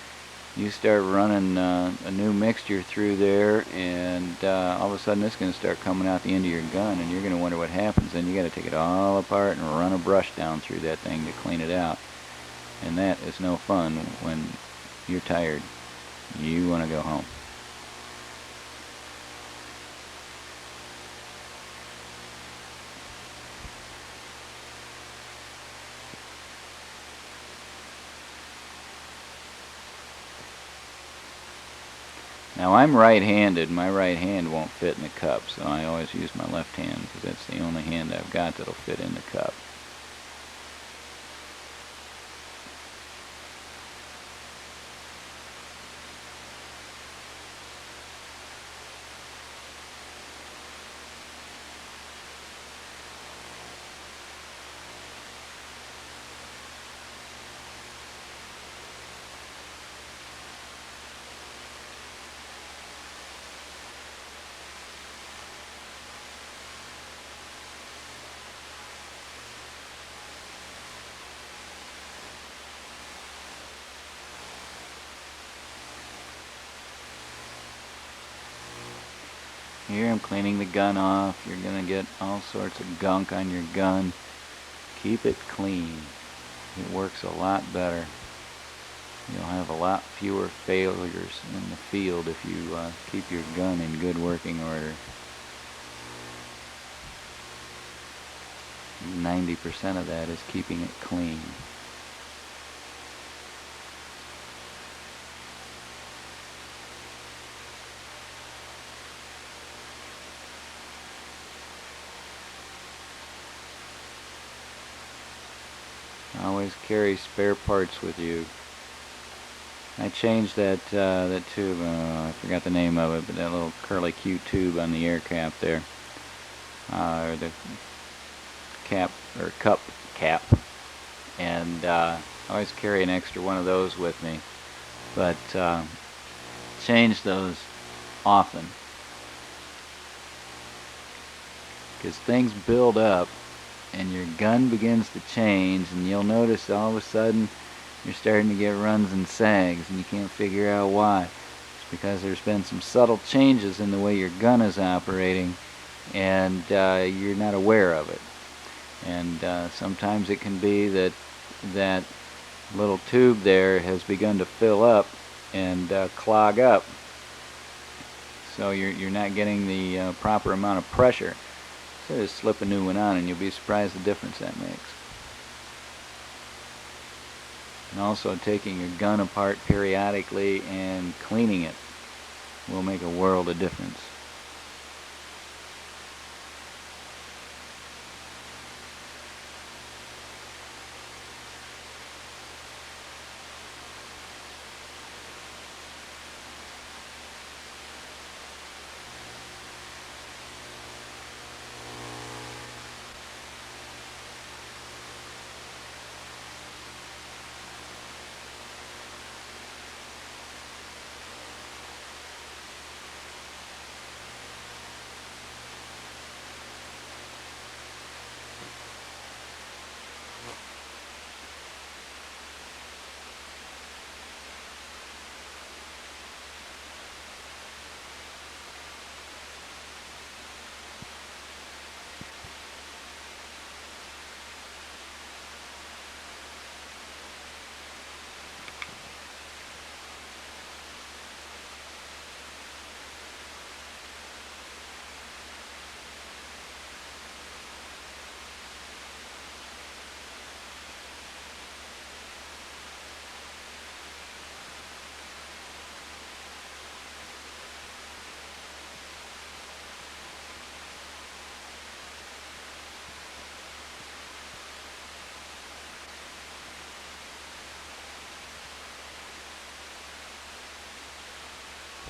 you start running a new mixture through there, and all of a sudden it's going to start coming out the end of your gun, and you're going to wonder what happens. Then you got to take it all apart and run a brush down through that thing to clean it out, and that is no fun when you're tired. You want to go home. Now I'm right-handed. My right hand won't fit in the cup, so I always use my left hand because that's the only hand I've got that'll fit in the cup. Here I'm cleaning the gun off. You're going to get all sorts of gunk on your gun. Keep it clean. It works a lot better. You'll have a lot fewer failures in the field if you keep your gun in good working order. 90% of that is keeping it clean. Always carry spare parts with you. I changed that tube. I forgot the name of it, but that little curly Q tube on the air cap there, or the cap or cup cap, and I always carry an extra one of those with me. But change those often because things build up and your gun begins to change, and you'll notice all of a sudden you're starting to get runs and sags, and you can't figure out why. It's because there's been some subtle changes in the way your gun is operating, and you're not aware of it. And sometimes it can be that that little tube there has begun to fill up and clog up, so you're not getting the proper amount of pressure. So just slip a new one on and you'll be surprised the difference that makes. And also taking your gun apart periodically and cleaning it will make a world of difference.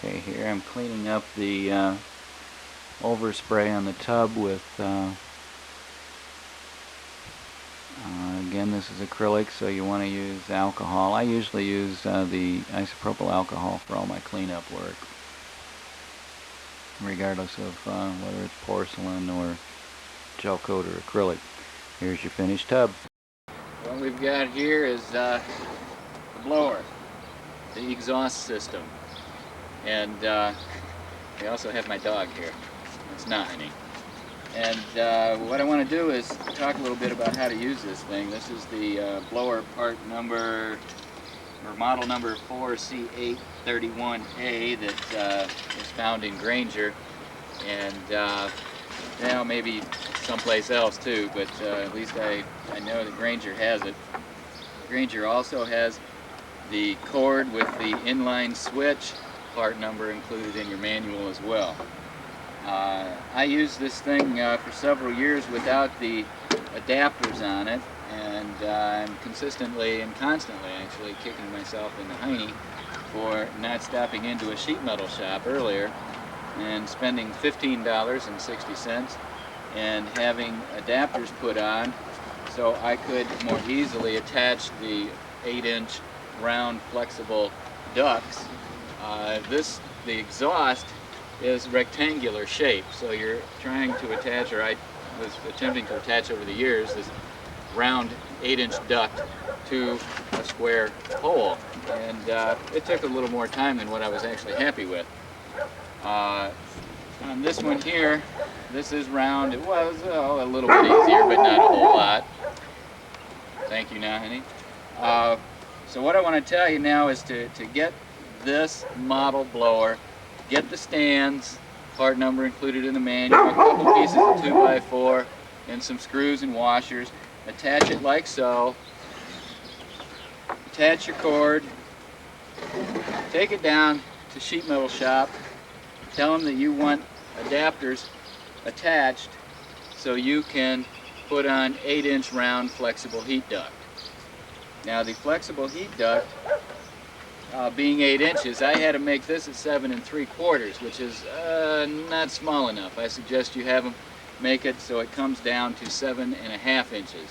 Okay, here I'm cleaning up the overspray on the tub with again, Again, this is acrylic, so you want to use alcohol. I usually use the isopropyl alcohol for all my cleanup work, regardless of whether it's porcelain or gel coat or acrylic. Here's your finished tub. What we've got here is the blower, the exhaust system, and I also have my dog here. It's Nahani. And what I want to do is talk a little bit about how to use this thing. This is the blower part number, or model number 4C831A that is found in Granger, and now maybe someplace else too, but at least I know that Granger has it. Granger also has the cord with the inline switch, part number included in your manual as well. I used this thing for several years without the adapters on it, and I'm consistently and constantly actually kicking myself in the hiney for not stopping into a sheet metal shop earlier and spending $15.60 and having adapters put on so I could more easily attach the 8-inch round flexible ducts. The exhaust is rectangular shape, so you're trying to attach, or I was attempting to attach over the years, this round 8-inch duct to a square hole, and it took a little more time than what I was actually happy with. On this one here, this is round. It was a little bit easier, but not a whole lot. Thank you, Nahani. So what I want to tell you now is to get this model blower, get the stands, part number included in the manual, a couple pieces of 2x4, and some screws and washers. Attach it like so. Attach your cord. Take it down to sheet metal shop. Tell them that you want adapters attached so you can put on 8-inch round flexible heat duct. Now the flexible heat duct, being 8 inches, I had to make this at 7 3/4, which is not small enough. I suggest you have them make it so it comes down to 7 1/2 inches,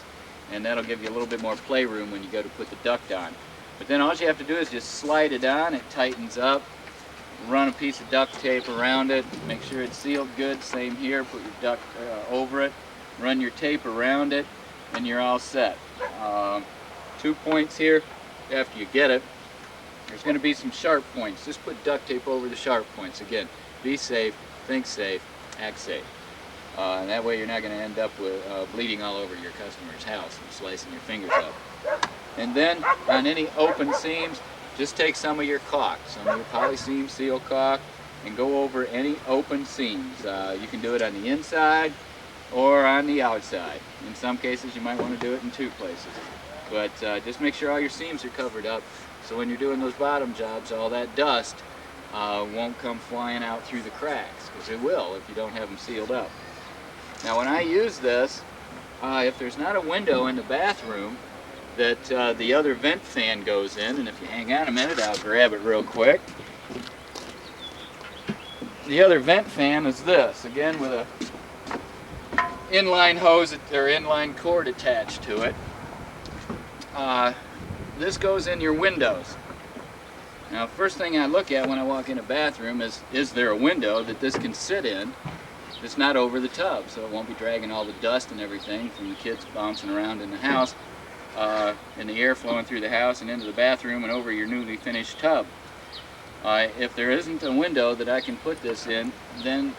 and that'll give you a little bit more playroom when you go to put the duct on. But then all you have to do is just slide it on. It tightens up. Run a piece of duct tape around it. Make sure it's sealed good. Same here. Put your duct over it. Run your tape around it, and you're all set. 2 points here after you get it. There's going to be some sharp points. Just put duct tape over the sharp points. Again, be safe, think safe, act safe. And that way you're not going to end up with bleeding all over your customer's house and slicing your fingers up. And then on any open seams, just take some of your caulk, some of your polyseam seal caulk, and go over any open seams. You can do it on the inside or on the outside. In some cases you might want to do it in 2 places. But just make sure all your seams are covered up, so when you're doing those bottom jobs, all that dust won't come flying out through the cracks, because it will if you don't have them sealed up. Now when I use this, if there's not a window in the bathroom that the other vent fan goes in, and if you hang on a minute, I'll grab it real quick. The other vent fan is this, again with a inline hose or inline cord attached to it. This goes in your windows. Now, first thing I look at when I walk in a bathroom is there a window that this can sit in that's not over the tub, so it won't be dragging all the dust and everything from the kids bouncing around in the house, and the air flowing through the house and into the bathroom and over your newly finished tub. If there isn't a window that I can put this in, then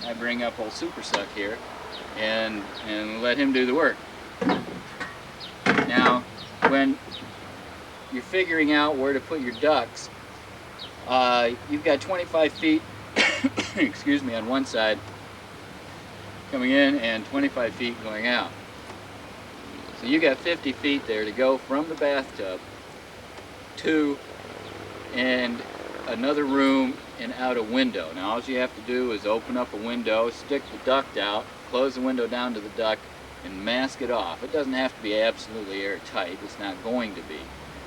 I bring up old Super Suck here and let him do the work. Now, when you're figuring out where to put your ducts, you've got 25 feet excuse me, on one side coming in and 25 feet going out. So you got 50 feet there to go from the bathtub to and another room and out a window. Now all you have to do is open up a window, stick the duct out, close the window down to the duct, and mask it off. It doesn't have to be absolutely airtight, it's not going to be,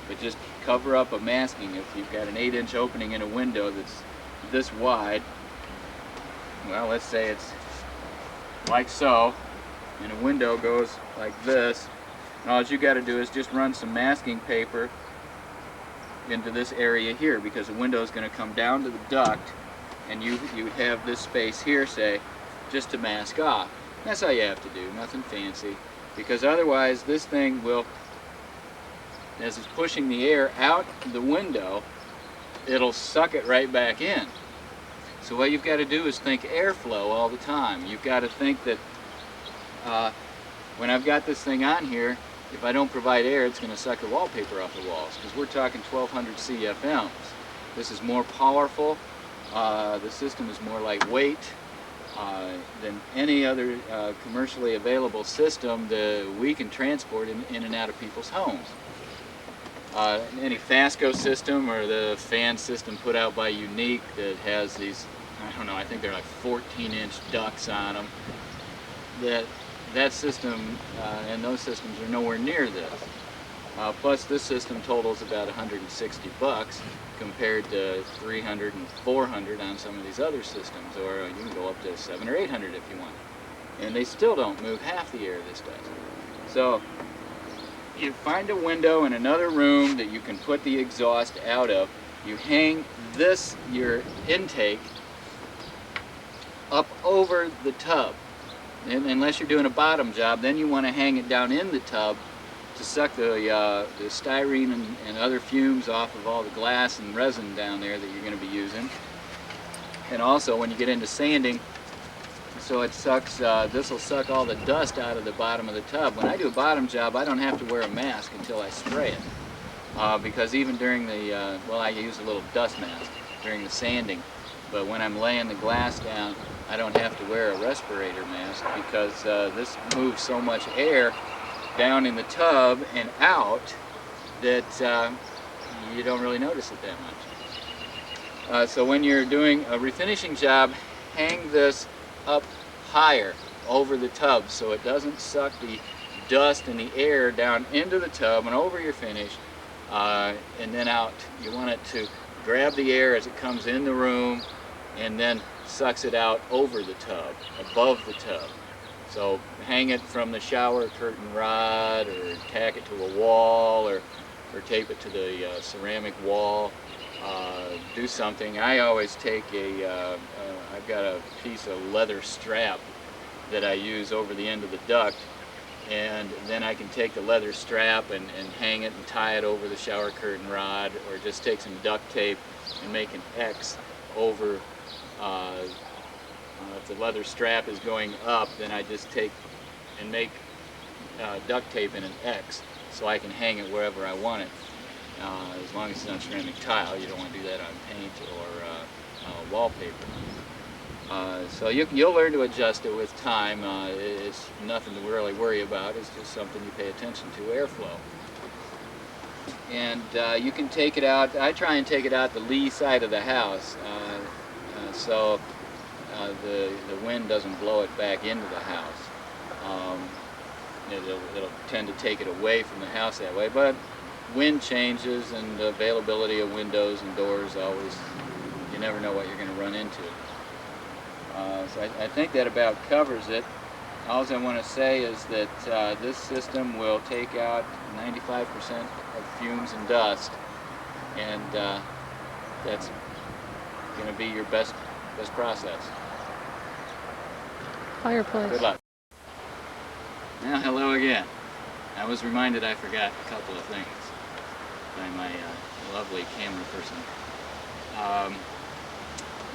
but just cover up a masking. If you've got an 8-inch opening in a window that's this wide, well, let's say it's like so, and a window goes like this, All you got to do is just run some masking paper into this area here, because the window is going to come down to the duct, and you would have this space here, say, just to mask off. That's all you have to do, nothing fancy, because otherwise this thing will, as it's pushing the air out the window, it'll suck it right back in. So what you've got to do is think airflow all the time. You've got to think that when I've got this thing on here, if I don't provide air, it's going to suck the wallpaper off the walls, because we're talking 1200 CFMs. This is more powerful. The system is more lightweight than any other commercially available system that we can transport in and out of people's homes. Any Fasco system or the fan system put out by Unique that has these, I don't know, I think they're like 14-inch ducts on them. That system and those systems are nowhere near this. Plus this system totals about 160 bucks compared to 300 and 400 on some of these other systems, or you can go up to 700 or 800 if you want. And they still don't move half the air this does. So you find a window in another room that you can put the exhaust out of. You hang this, your intake, up over the tub. And unless you're doing a bottom job, then you want to hang it down in the tub to suck the styrene and other fumes off of all the glass and resin down there that you're going to be using. And also when you get into sanding, so it sucks, this will suck all the dust out of the bottom of the tub. When I do a bottom job, I don't have to wear a mask until I spray it. Because even during the, well, I use a little dust mask during the sanding. But when I'm laying the glass down, I don't have to wear a respirator mask, because this moves so much air down in the tub and out that you don't really notice it that much. So when you're doing a refinishing job, hang this up higher over the tub so it doesn't suck the dust and the air down into the tub and over your finish and then out. You want it to grab the air as it comes in the room and then sucks it out over the tub, above the tub. So hang it from the shower curtain rod, or tack it to a wall, or tape it to the ceramic wall. Do something. I always take I've got a piece of leather strap that I use over the end of the duct, and then I can take the leather strap and hang it and tie it over the shower curtain rod, or just take some duct tape and make an X over. If the leather strap is going up, then I just take and make duct tape in an X so I can hang it wherever I want it. As long as it's on ceramic tile, you don't want to do that on paint or wallpaper. So you'll learn to adjust it with time. It's nothing to really worry about. It's just something you pay attention to, airflow. And you can take it out. I try and take it out the lee side of the house, so the wind doesn't blow it back into the house. It'll tend to take it away from the house that way, but wind changes and the availability of windows and doors always, you never know what you're going to run into. So I think that about covers it. All I want to say is that this system will take out 95% of fumes and dust, and that's going to be your best process. Fireplace. Good luck. Now, hello again. I was reminded I forgot a couple of things by my lovely camera person. I'll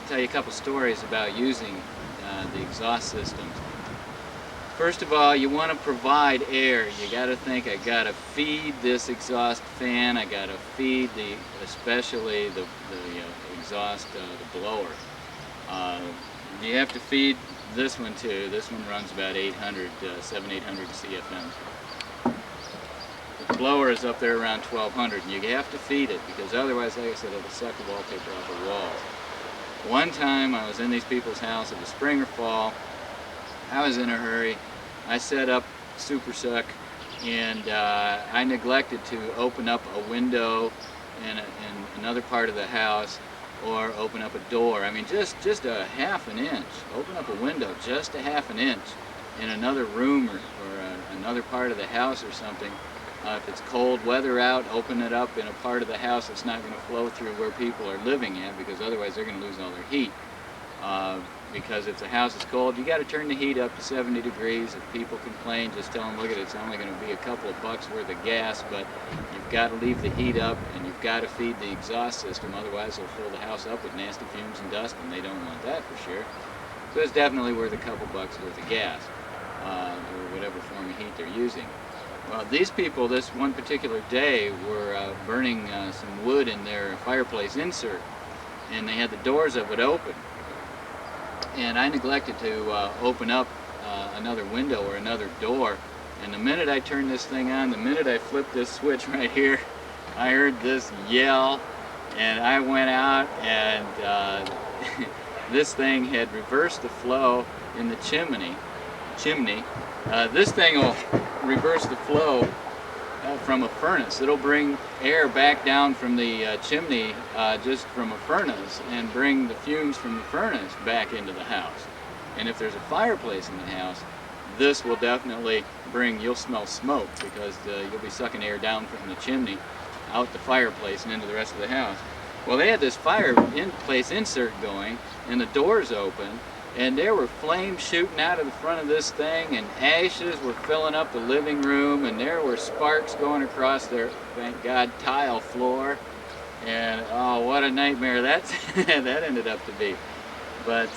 tell you a couple stories about using the exhaust systems. First of all, you want to provide air. You got to think, I got to feed this exhaust fan. I got to feed especially the exhaust, the blower. You have to feed this one too. This one runs about 800 CFMs. The blower is up there around 1200, and you have to feed it, because otherwise, like I said, it'll suck the wallpaper off the walls. One time I was in these people's house, it was spring or fall. I was in a hurry. I set up Super Suck, and I neglected to open up a window in another part of the house, or open up a door. I mean, just a half an inch. Open up a window just a half an inch, in another room or another part of the house or something. If it's cold weather out, open it up in a part of the house that's not going to flow through where people are living at, because otherwise they're going to lose all their heat. Because if the house is cold, you got to turn the heat up to 70 degrees. If people complain, just tell them, look at it, it's only going to be a couple of bucks worth of gas, but you've got to leave the heat up and you've got to feed the exhaust system, otherwise they'll fill the house up with nasty fumes and dust, and they don't want that for sure. So it's definitely worth a couple bucks worth of gas, or whatever form of heat they're using. Well, these people, this one particular day, were burning some wood in their fireplace insert, and they had the doors of it open. And I neglected to open up another window or another door, and the minute I turned this thing on, the minute I flipped this switch right here, I heard this yell, and I went out, and this thing had reversed the flow in the chimney. This thing will reverse the flow from a furnace. It'll bring air back down from the chimney just from a furnace, and bring the fumes from the furnace back into the house. And if there's a fireplace in the house, this will definitely bring, you'll smell smoke, because you'll be sucking air down from the chimney out the fireplace and into the rest of the house. Well, they had this fireplace insert going, and the doors open, and there were flames shooting out of the front of this thing, and ashes were filling up the living room, and there were sparks going across their, thank God, tile floor. And oh, what a nightmare that that ended up to be. But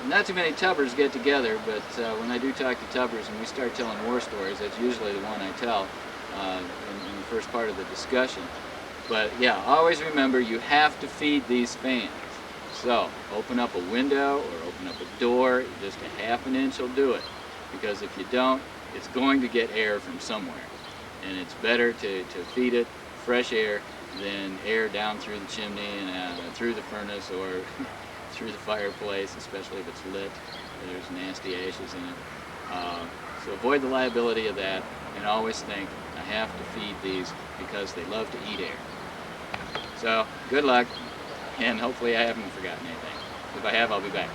not too many tubbers get together, but when I do talk to tubbers and we start telling war stories, that's usually the one I tell in the first part of the discussion. But yeah, always remember, you have to feed these fans. So open up a window or open up a door, just a half an inch will do it, because if you don't, it's going to get air from somewhere, and it's better to feed it fresh air than air down through the chimney and through the furnace or through the fireplace, especially if it's lit or there's nasty ashes in it. So avoid the liability of that, and always think, I have to feed these because they love to eat air. So good luck, and hopefully I haven't forgotten anything. If I have, I'll be back.